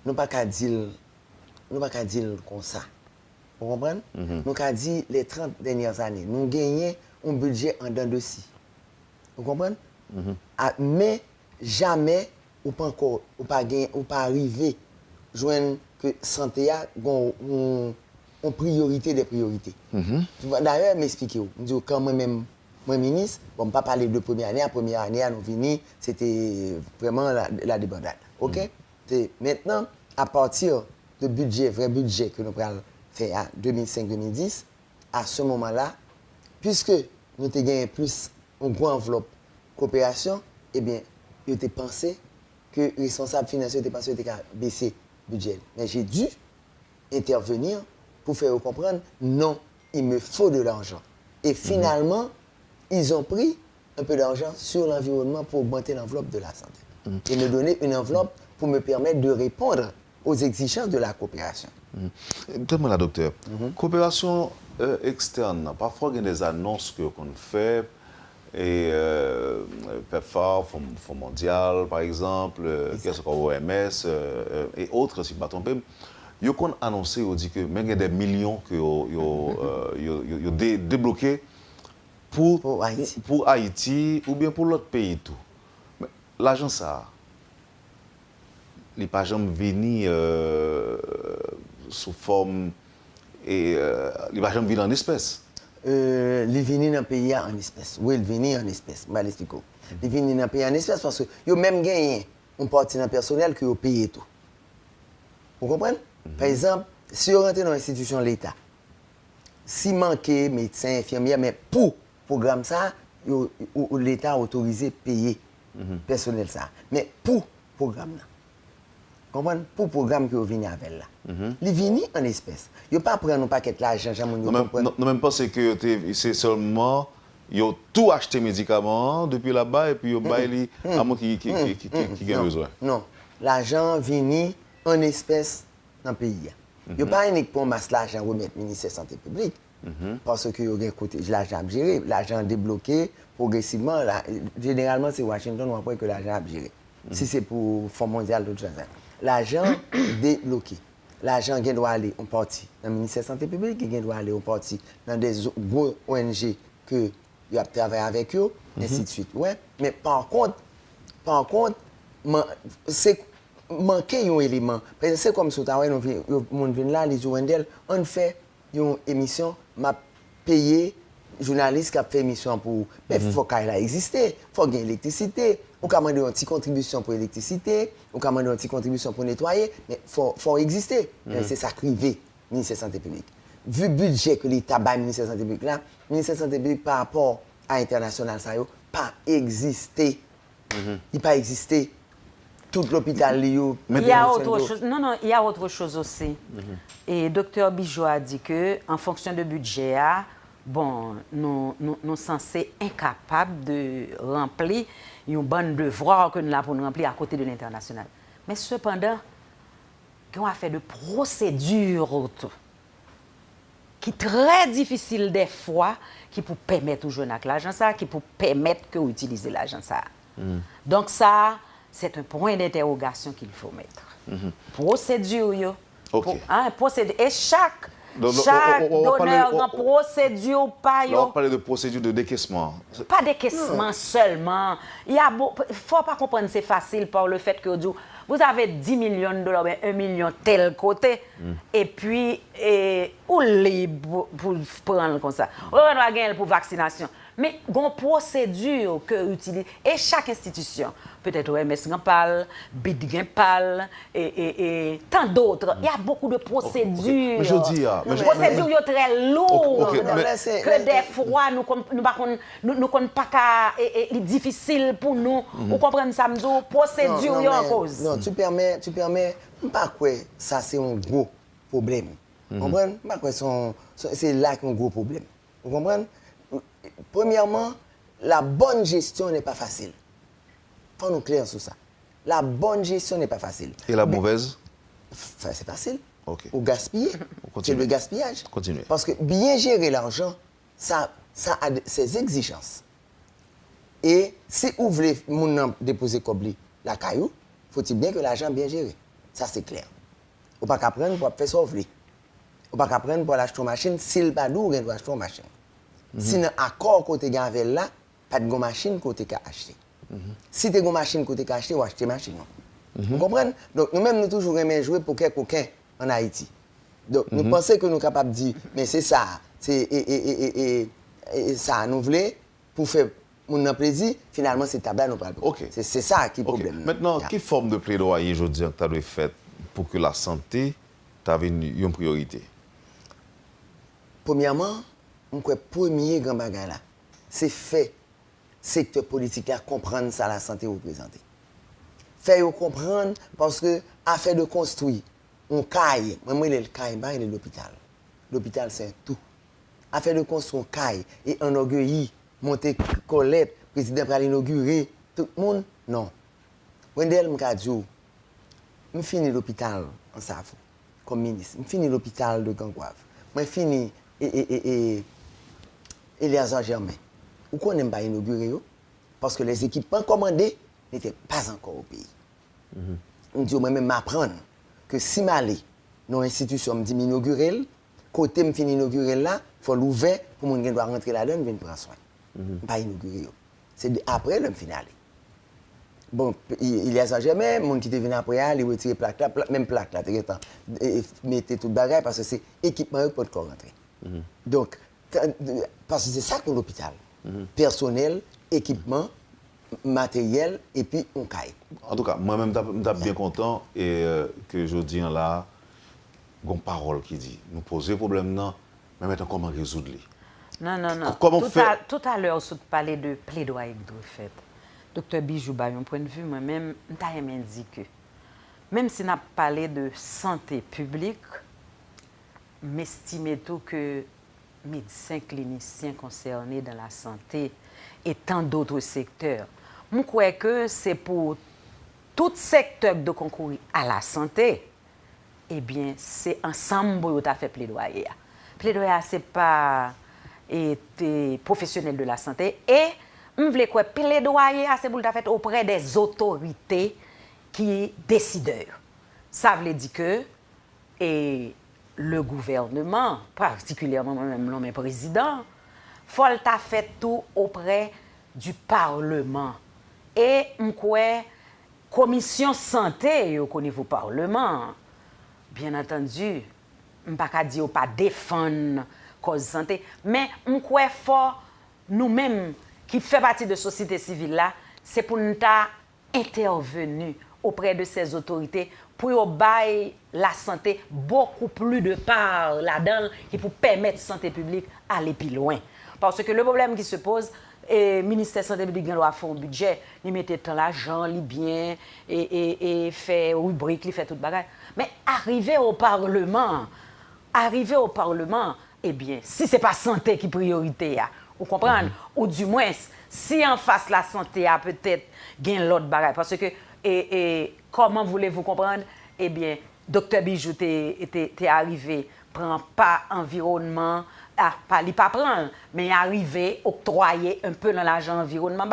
nous ne pouvons pas dire comme ça. Vous comprenez? Nous avons dit les 30 dernières années, nous gagnons un budget en dents de scie. Vous comprenez? Mais jamais, ou pas arriver, joindre que santé a en priorité des priorités. D'ailleurs, m'expliquer, je dis quand moi-même, moi ministre, bon, pas parler de première année, à nous venir, c'était vraiment la débandade. OK? Maintenant, à partir de budget, vrai budget que nous avons fait à 2005-2010, à ce moment-là, puisque nous avons gagné plus une grande enveloppe coopération, eh bien, il était pensé que le responsable financier était pensé qu'il baisser le budget. Mais j'ai dû intervenir pour faire comprendre, non, il me faut de l'argent. Et finalement, ils ont pris un peu d'argent sur l'environnement pour augmenter l'enveloppe de la santé. Et me donner une enveloppe pour me permettre de répondre aux exigences de la coopération. Dites-moi là, docteur, coopération externe, parfois il y a des annonces qu'on fait, et PEPFAR, Fonds mondial par exemple, qu'est-ce qu'on OMS et autres, si je ne me trompe pas, ils ont annoncé, ils ont dit que même il y a des millions qui ont débloqués pour Haïti ou bien pour l'autre pays tout. L'argent ça, il n'est pas jamais venu sous forme et il n'est pas jamais venu en espèces. Il est venu dans le pays en espèces. Oui, il est venu en espèces. Je vais l'expliquer. Il est venu dans le pays en espèces parce qu'il a même gagné un parti personnel qui a payé tout. Vous comprenez? Par exemple, si vous rentrez dans l'institution de l'État, si manquez médecins, infirmières, mais pour le programme ça, l'État a autorisé payer personnel ça. Mais pour le programme là, comprenez? Pour le programme que vous venez avec là. Il vient en espèces. Il ne pas prendre un paquet d'argent. Non, même pas c'est que c'est seulement ils ont tout acheté médicaments depuis là-bas et puis ils ont baillé à moi qui a besoin. Non, l'argent vient en espèces dans le pays. Il n'y a pas uniquement masse l'argent remettre au ministère de la Santé publique. Parce que l'argent a géré, l'argent débloqué progressivement. Généralement, c'est Washington ou après que l'argent a géré. Si c'est pour le Fonds mondial, d'autres choses. L'argent débloqué. L'argent doit aller en partie dans le ministère de la Santé publique, il doit aller en partie dans des gros ONG que il a travaillé avec eux, ainsi de suite. Ouais. Mais par contre, c'est manquer un élément. C'est comme si on vient là, les Wendel, on fait une émission, m'a payé journaliste qui a fait émission pour. Mais il faut qu'elle existe, il faut qu'il y ait l'électricité. On peut demander une petite contribution pour l'électricité, on peut demander une petite contribution pour nettoyer, mais il faut exister. C'est ça privé, le ministère de la Santé publique. Vu le budget que l'État bat le ministère de la Santé publique, là, le ministère de la Santé publique par rapport à l'international, ça n'a pas existé. Il n'a pas existé. Tout l'hôpital, il y a autre chose. Non, il y a autre chose aussi. Et Dr Bijou a dit que, en fonction de budget, bon, nous sommes censés incapables de remplir une bonne devoir que nous avons pour nous remplir à côté de l'international. Mais cependant, on a fait de procédures qui sont très difficiles des fois, qui pour permettre de jouer avec l'argent ça, qui pour permettre que utiliser l'argent ça. Donc ça, c'est un point d'interrogation qu'il faut mettre. Procédure, procédure. Et chaque donneur dans procédure, pas on parle de procédure de décaissement. Pas décaissement seulement. Il ne faut pas comprendre que c'est facile par le fait que vous avez 10 millions de dollars, 1 million tel côté, et puis, ou libre pour prendre comme ça. On va gagner pour vaccination. Mais il y a une procédure que utilise. Et chaque institution, peut-être OMS parle, BID parle, et tant d'autres. Il y a beaucoup de procédures. Mais je dis, les procédures sont très lourdes. Que des fois, nous ne connaissons pas c'est difficile pour nous. Vous comprenez ça, nous procédures en cause. Non, tu permets, pas quoi, ça c'est un gros problème. Vous comprenez? Pas quoi, c'est là qu'il y a un gros problème. Vous comprenez? Premièrement, la bonne gestion n'est pas facile. Il faut nous clair sur ça. La bonne gestion n'est pas facile. Et la mauvaise? C'est facile. Okay. Ou gaspiller. C'est le gaspillage. Continuez. Parce que bien gérer l'argent, ça a ses exigences. Et si vous voulez déposer comme la caillou, faut-il bien que l'argent bien géré. Ça, c'est clair. Vous ne pouvez pas apprendre pour faire ça. Vous ne pouvez pas apprendre pour acheter une machine. S'il pas d'où, vous doit acheter une machine. Si vous avez un accord côté avec là, pas de machine côté qu'a acheté. Si tu as une machine côté qu'a acheté, vous achetez une machine. Vous comprenez? Donc nous-mêmes, nous toujours aimons jouer pour quelqu'un en Haïti. Donc, nous pensons que nous sommes capables de dire, mais c'est ça, et ça, nous voulons, pour faire mon plaisir, finalement, c'est tabac, nous parlons. Ok. C'est ça qui est le problème. Maintenant, quelle forme de plaidoyer, je dis, tu as fait pour que la santé t'avait une priorité? Premièrement, le premier grand bagage là, c'est fait secteur politique à comprendre ça la santé représentée. Faire comprendre parce que affaire de construire, on caille, moi il est le caille, il est l'hôpital. L'hôpital c'est tout. Affaire de construire, on caille et enorgueilli, monter Colette, président pour l'inaugurer, tout le monde non. Wendel Mkadjo, je finis l'hôpital en Safo comme ministre, je finis l'hôpital de Gangouave, je finis Eliazar Germain. Pourquoi on n'aime pas inaugurer? Parce que les équipements commandés n'étaient pas encore au pays. On dit moi-même m'apprendre que si m'aller dans l'institution me dit m'inaugurer, côté me finit inaugurer là, il faut l'ouvrir pour mon doit rentrer là-dedans, venir prendre soin. Pas inaugurer. C'est après le final. Bon, il y a ça jamais, mon qui te venu après, il retire plaque là, même plaque là, mettez tout bagage parce que c'est équipement pour pouvoir rentrer. Donc parce que c'est ça que l'hôpital. Personnel, équipement, matériel et puis on caille. En tout cas, moi-même, je suis bien content et que je dis là, une parole qui dit, nous poser le problème, non, mais maintenant comment résoudre les. Non. Comment tout à l'heure, on parlait de plaidoyer que vous faites. Docteur Bijou, d'un point de vue, moi-même, je me dit que même si on a parlé de santé publique, m'estime tout que médecins cliniciens concernés dans la santé et tant d'autres secteurs, je crois que c'est pour tout secteur de concourir à la santé, eh bien, c'est ensemble que tu as fait plaidoyer. Plaidoyer, ce n'est pas être professionnel de la santé. Et je voulais que plaidoyer, c'est pour le faire auprès des autorités qui décideurs. Ça veut dire que le gouvernement, particulièrement même l'homme président, faut le faire tout auprès du Parlement. Et la commission santé au niveau du Parlement, bien entendu, je ne peux pas dire pas défendre la cause santé, mais je crois fort nous-mêmes qui faisons partie de la société civile là, c'est pour nous intervenir auprès de ces autorités pour bailler la santé beaucoup plus de part là-dedans qui pour permettre la santé publique aller plus loin. Parce que le problème qui se pose, le ministère de la Santé publique doit faire un budget, il mettait tant l'argent, il bien, et fait rubrique, il fait tout le bagage. Mais arriver au Parlement, eh bien, si ce n'est pas la santé qui est priorité, vous comprenez? Ou du moins, si en face la santé a peut-être gain l'autre bagage. Parce que, comment voulez-vous comprendre? Eh bien, Dr Bijou était arrivé, prend pas environnement, pas prendre, mais arrivé, octroyer un peu dans l'argent environnement.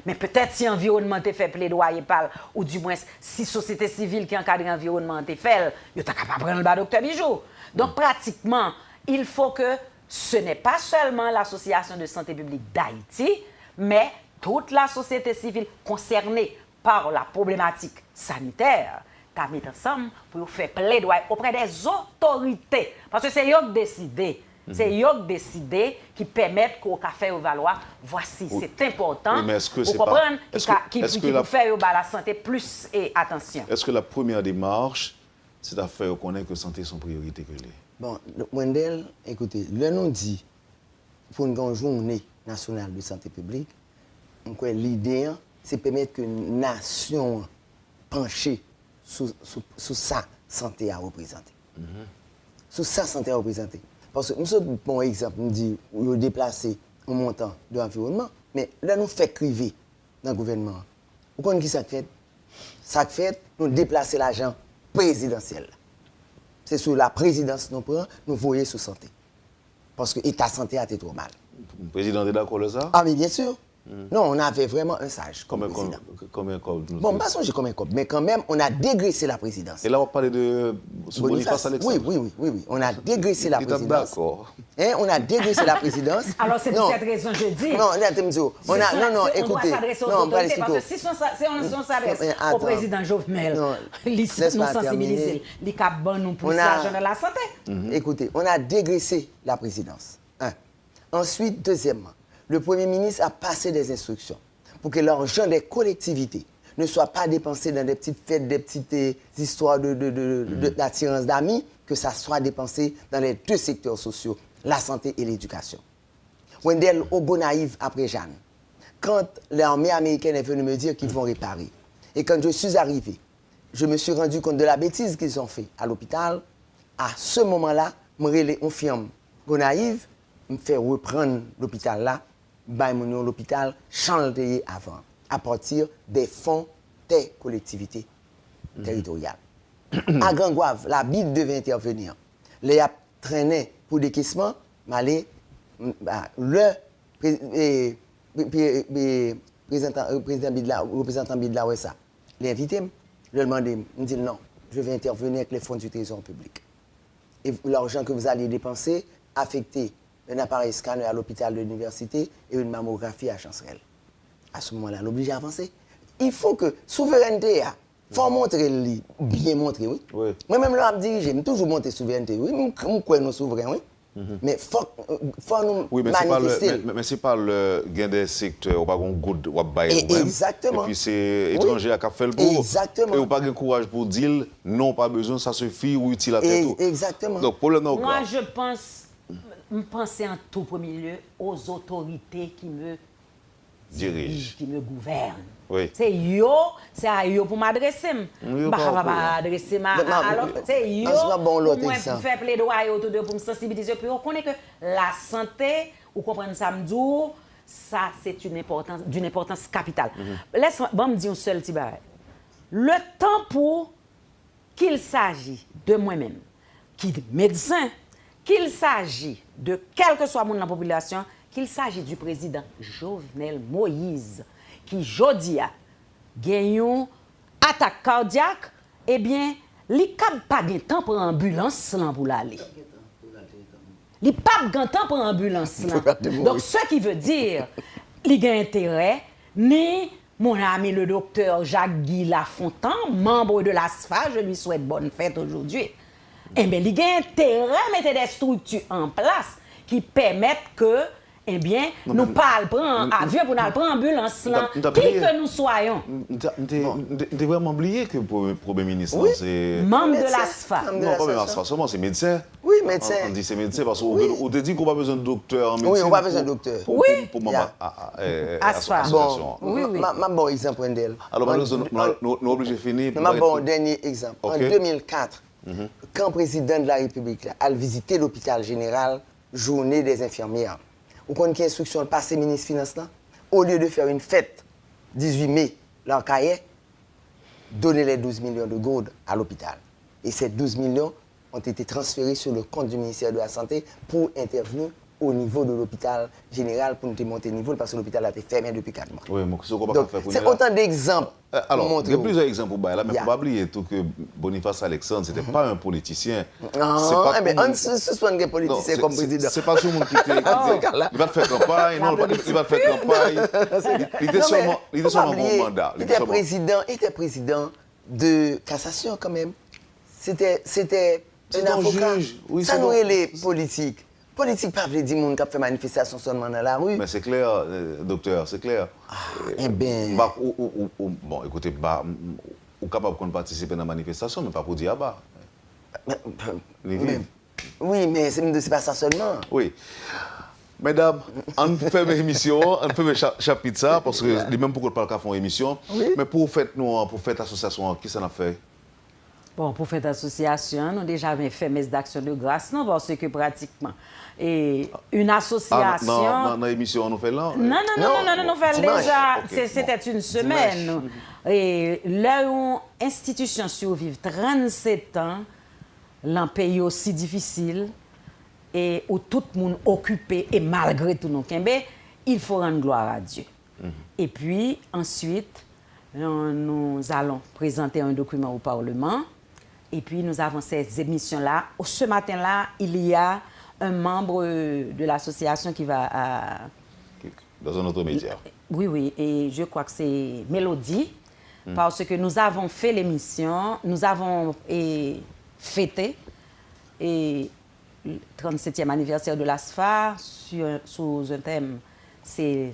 Mais peut-être si l'environnement te fait plaidoyer par, ou du moins si la société civile qui encadre l'environnement te fait, il est capable de prendre le bas Dr Bijou. Donc, pratiquement, il faut que ce n'est pas seulement l'Association de santé publique d'Haïti, mais toute la société civile concernée par la problématique sanitaire, tu mis ensemble pour faire plaidoyer auprès des autorités. Parce que c'est eux qui décident. C'est eux qui décident qui permettent qu'au café au valoir, voici, c'est important. Mais est-ce que pour comprendre qui faire la santé plus et attention. Est-ce que la première démarche, c'est de faire reconnaître que la santé est son priorité que les. Bon, Wendel, écoutez, le nom dit, pour une journée nationale de santé publique, l'idée, c'est permettre que la nation penche sur sa santé à représenter. Sur sa santé à représenter. Parce que, nous bon exemple, nous dit, nous déplacer un montant de l'environnement, mais là, nous fait criver dans le gouvernement. Vous connaissez qui ça fait? Ça fait, nous déplacer l'argent présidentiel. C'est sur la présidence nous prenons, nous voyons sur santé. Parce que l'état santé a été trop mal. Le président est d'accord avec ça? Ah, mais bien sûr. Non, on avait vraiment un sage comme président. Combien Bon, pas songer combien comme, mais quand même, on a dégraissé la présidence. Et là, on parlait de Boniface Alexandre. Oui. On a dégraissé la présidence. D'accord. Hein, on a dégraissé la présidence. Alors, c'est pour cette raison que je dis. Non, écoutez. On doit s'adresser aux autorités, parce que si on s'adresse au président Jovenel, nous sensibiliser, les cabans nous pour l'argent de la santé. Écoutez, on a dégraissé la présidence. Ensuite, deuxièmement, le Premier ministre a passé des instructions pour que l'argent des collectivités ne soit pas dépensé dans des petites fêtes, des petites histoires d'attirance d'amis, que ça soit dépensé dans les deux secteurs sociaux, la santé et l'éducation. Wendell Ogonaïve après Jeanne, quand l'armée américaine est venue me dire qu'ils vont réparer, et quand je suis arrivé, je me suis rendu compte de la bêtise qu'ils ont fait à l'hôpital. À ce moment-là, on firme Gonaïve, me fait reprendre l'hôpital là, l'hôpital chanté avant, à partir des fonds des collectivités territoriales. À Grand-Gouave, la BID devait intervenir. Les a traîné pour décaissement, le représentant BID là, ouais ça. L'invité, je lui ai demandé, il me dit non, je vais intervenir avec les fonds du trésor public. Et l'argent que vous allez dépenser, affecter un appareil scanner à l'hôpital de l'université et une mammographie à Chancerelle. À ce moment-là, on est obligé d'avancer. Il faut que souveraineté, il faut montrer, bien montrer, oui. Moi-même, là, je dirige, je toujours montrer souveraineté, oui. Je crois nous souverains, oui. Mais il faut nous manifester. Mais ce n'est pas le gain des secteurs, on va avoir un good, on va exactement. Et puis c'est étranger à faire le boulot. Exactement. Et on n'a pas de courage pour dire non, pas besoin, ça suffit, ou utile à tout. Exactement. Donc, pour le nom, moi, je pense en tout premier lieu aux autorités qui me dirigent, qui me gouvernent. Oui. C'est à eux pour m'adresser. C'est eux pour moi faire plaidoyer autour de pour me sensibiliser. Puis on connaît que la santé, ou comprendre ça me dit, ça c'est d'une importance capitale. Laisse-moi me dire un seul petit bagage. Le temps pour qu'il s'agit de moi-même, qui est médecin, qu'il s'agit de quel que soit le monde de la population, qu'il s'agit du président Jovenel Moïse, qui, jodi a, gagne une attaque cardiaque, eh bien, il n'a pas de temps pour l'ambulance pour l'aller. Il n'a pas de temps pour l'ambulance. Donc, ce qui veut dire, il a intérêt, ni mon ami le docteur Jacques-Guy Lafontaine, membre de l'ASFA, je lui souhaite bonne fête aujourd'hui, eh bien, il a intérêt à mettre des structures en place qui permettent que eh bien, nous parlons avion pour nous prendre ambulance là, qui que nous soyons. Tu vraiment oublié que le Premier ministre, c'est membre de l'ASFA. Non, pas même l'ASFA, seulement c'est médecin. Oui, médecin. On dit c'est médecin parce qu'on te dit qu'on n'a pas besoin de docteur en médecine. Oui, on n'a pas besoin de docteur. Pour ASFA. Bon, ma bon exemple d'elle. Alors, nous sommes obligés de finir. Ma bon dernier exemple. En 2004, quand le président de la République a visité l'hôpital général, journée des infirmières, ou qu'on a instruction de passer ministre des Finances là, au lieu de faire une fête 18 mai, là en Cahier, donner les 12 millions de gourdes à l'hôpital. Et ces 12 millions ont été transférés sur le compte du ministère de la Santé pour intervenir au niveau de l'hôpital général pour nous démonter le niveau parce que l'hôpital a été fermé depuis 4 mois. Oui, c'est autant d'exemples. Alors, il y a plusieurs exemples pour là, mais il ne faut pas oublier tout que Boniface Alexandre, ce n'était pas un politicien. Non, mais on suspend des politiciens comme président. Ce n'est pas tout le monde qui était. Il va faire campagne, non, il va faire campagne. Il était seulement bon mandat. Il était président de cassation quand même. C'était un avocat. Ça nous est les politiques. Politique pas veut dire que les gens qui fait manifestation seulement dans la rue. Mais c'est clair, docteur, c'est clair. Eh bien. Bon, écoutez, vous êtes capable de participer dans la manifestation, mais pas pour dire bas. Oui, mais c'est pas ça seulement. Oui. Mesdames, on fait une émission, on fait un chapitre ça, parce que même pour qu'on parle faire une émission. Oui. Mais pour faire l'association, qui ça a fait? Bon, pour faire l'association, nous avons déjà fait mes actions de grâce, non, parce que pratiquement. Et une association. Dans l'émission, on nous fait là? Non, nous fait déjà. C'était une semaine. Et là où l'institution survive 37 ans, l'un pays aussi difficile, et où tout le monde occupé, et malgré tout, nous, il faut rendre gloire à Dieu. Et puis, ensuite, nous allons présenter un document au Parlement. Et puis, nous avons ces émissions-là. Ce matin-là, il y a un membre de l'association qui va à... Dans un autre média. Oui, et je crois que c'est Mélodie, parce que nous avons fait l'émission, nous avons fêté le 37e anniversaire de l'ASFA sous un thème, c'est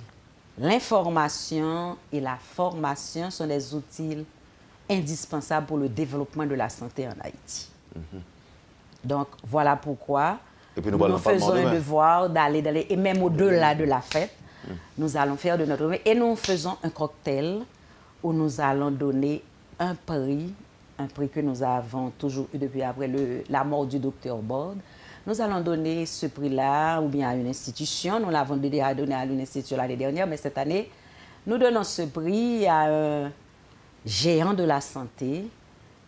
l'information et la formation sont des outils indispensables pour le développement de la santé en Haïti. Donc, voilà pourquoi et puis nous faisons un devoir d'aller, et même au-delà de la fête, nous allons faire de notre... Et nous faisons un cocktail où nous allons donner un prix que nous avons toujours eu depuis après la mort du docteur Borde. Nous allons donner ce prix-là ou bien à une institution. Nous l'avons déjà donné à une institution l'année dernière, mais cette année, nous donnons ce prix à un géant de la santé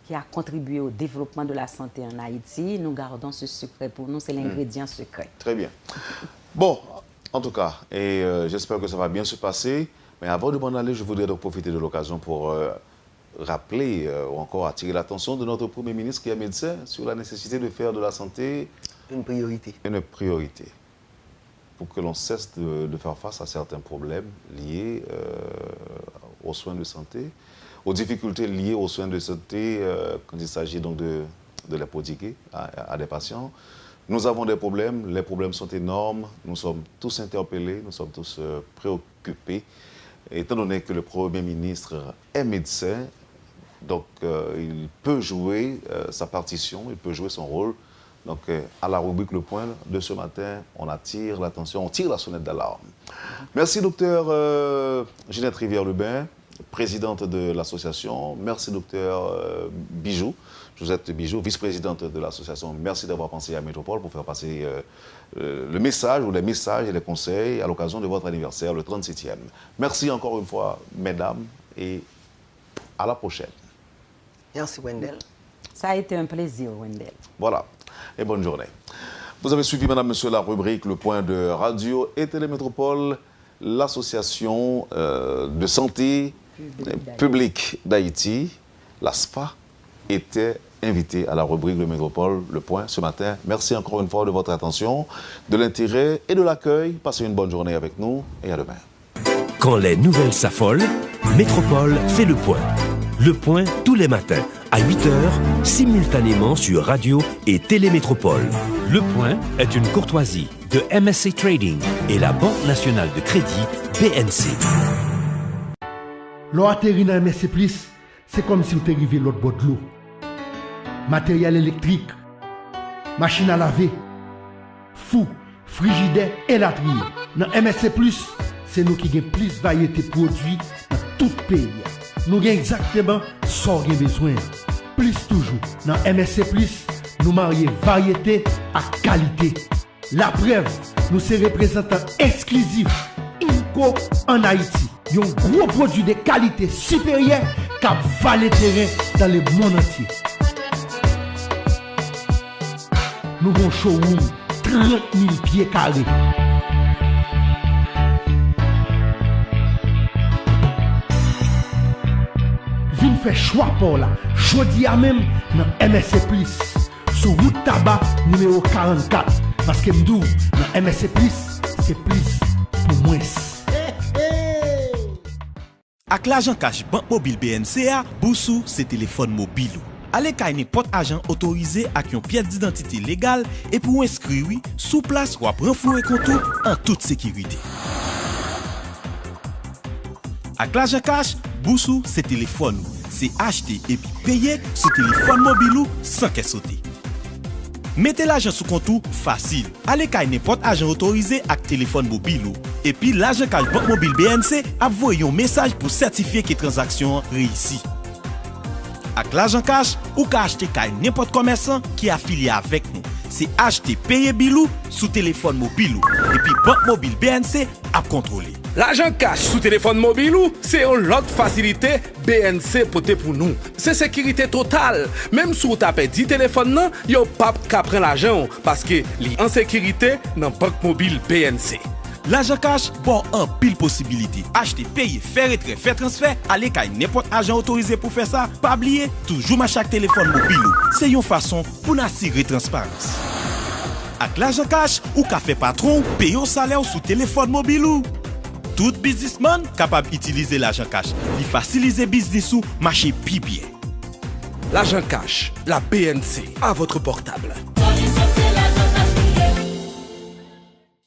qui a contribué au développement de la santé en Haïti. Nous gardons ce secret pour nous, c'est l'ingrédient secret. Très bien. Bon, en tout cas, et j'espère que ça va bien se passer. Mais avant de m'en aller, je voudrais donc profiter de l'occasion pour rappeler ou encore attirer l'attention de notre Premier ministre qui est médecin sur la nécessité de faire de la santé une priorité. Une priorité. Pour que l'on cesse de faire face à certains problèmes liés aux soins de santé, aux difficultés liées aux soins de santé quand il s'agit donc de les prodiguer à des patients. Nous avons des problèmes, les problèmes sont énormes, nous sommes tous interpellés, nous sommes tous préoccupés. Étant donné que le Premier ministre est médecin, donc il peut jouer sa partition, il peut jouer son rôle. Donc à la rubrique Le Point de ce matin, on attire l'attention, on tire la sonnette d'alarme. Merci docteur Ginette Rivière-Lebin, présidente de l'association. Merci docteur Bijou, Josette Bijou, vice-présidente de l'association. Merci d'avoir pensé à Métropole pour faire passer le message ou les messages et les conseils à l'occasion de votre anniversaire, le 37e. Merci encore une fois, mesdames, et à la prochaine. Merci Wendell. Ça a été un plaisir, Wendell. Voilà, et bonne journée. Vous avez suivi, madame, monsieur, la rubrique Le Point de Radio et Télémétropole, l'association de santé publique d'Haïti, l'ASFA, était invité à la rubrique Le Métropole, Le Point, ce matin. Merci encore une fois de votre attention, de l'intérêt et de l'accueil. Passez une bonne journée avec nous et à demain. Quand les nouvelles s'affolent, Métropole fait le point. Le point tous les matins à 8h, simultanément sur Radio et Télémétropole. Le point est une courtoisie de MSC Trading et la Banque nationale de crédit BNC. L'eau atterri dans MSC+, c'est comme si vous étiez arrivé l'autre bord de l'eau. Matériel électrique, machine à laver, fou, frigidaire et latrier. Dans MSC+, c'est nous qui avons plus de variété de produits dans tout le pays. Nous avons exactement ce qu'on a besoin. Plus toujours. Dans MSC+, nous marions variété à qualité. La preuve, nous sommes représentants exclusifs INCO en Haïti. Ils ont un gros produit de qualité supérieure qui valent le terrain dans le monde entier. Nous avons un showroom 30 000 pieds carrés. Vin fait choix pour là. Jodi à même dans MSC+, sur route tabac numéro 44. Parce que m'dou, dans MSC+, c'est plus pour moins. Ak l'argent cash Banque Mobile BNCA, Boussou, c'est téléphone mobile. Allez kay n'importe agent autorisé avec une pièce d'identité légale et pour inscrire sous place ou renflouer compte en toute sécurité. Ak l'argent cash, Boussou, c'est téléphone. C'est acheter et puis payer sur téléphone mobile sans qu'elle saute. Mettez l'argent sous compte facile. Allez kay n'importe agent autorisé avec téléphone mobile. Et puis l'argent cash Banque Mobile BNC a envoyé un message pour certifier que transaction réussie. Avec l'argent cash, ou ka acheter kay n'importe commerçant qui est affilié avec nous. C'est acheter payer bilou sous téléphone mobile. Et puis Banque Mobile BNC a contrôlé. L'argent cash sous téléphone mobile, c'est une autre facilité BNC pote pour nous. C'est sécurité totale. Même si vous tapez 10 téléphones, il n'y a pas de prendre l'argent parce que li en sécurité dans Banque Mobile BNC. L'argent cash, bon, en pile possibilité. Acheter, payer, faire retrait, faire transfert, aller kay n'importe agent autorisé pour faire ça. Pas oublier, toujours à chaque téléphone mobile. C'est une façon pour nous assurer transparence. Avec l'argent cash, ou ka fait patron, payer au salaire sous téléphone mobile. Tout businessman capable d'utiliser l'argent cash. Il facilite business ou marcher plus bien. L'argent cash, la BNC, à votre portable.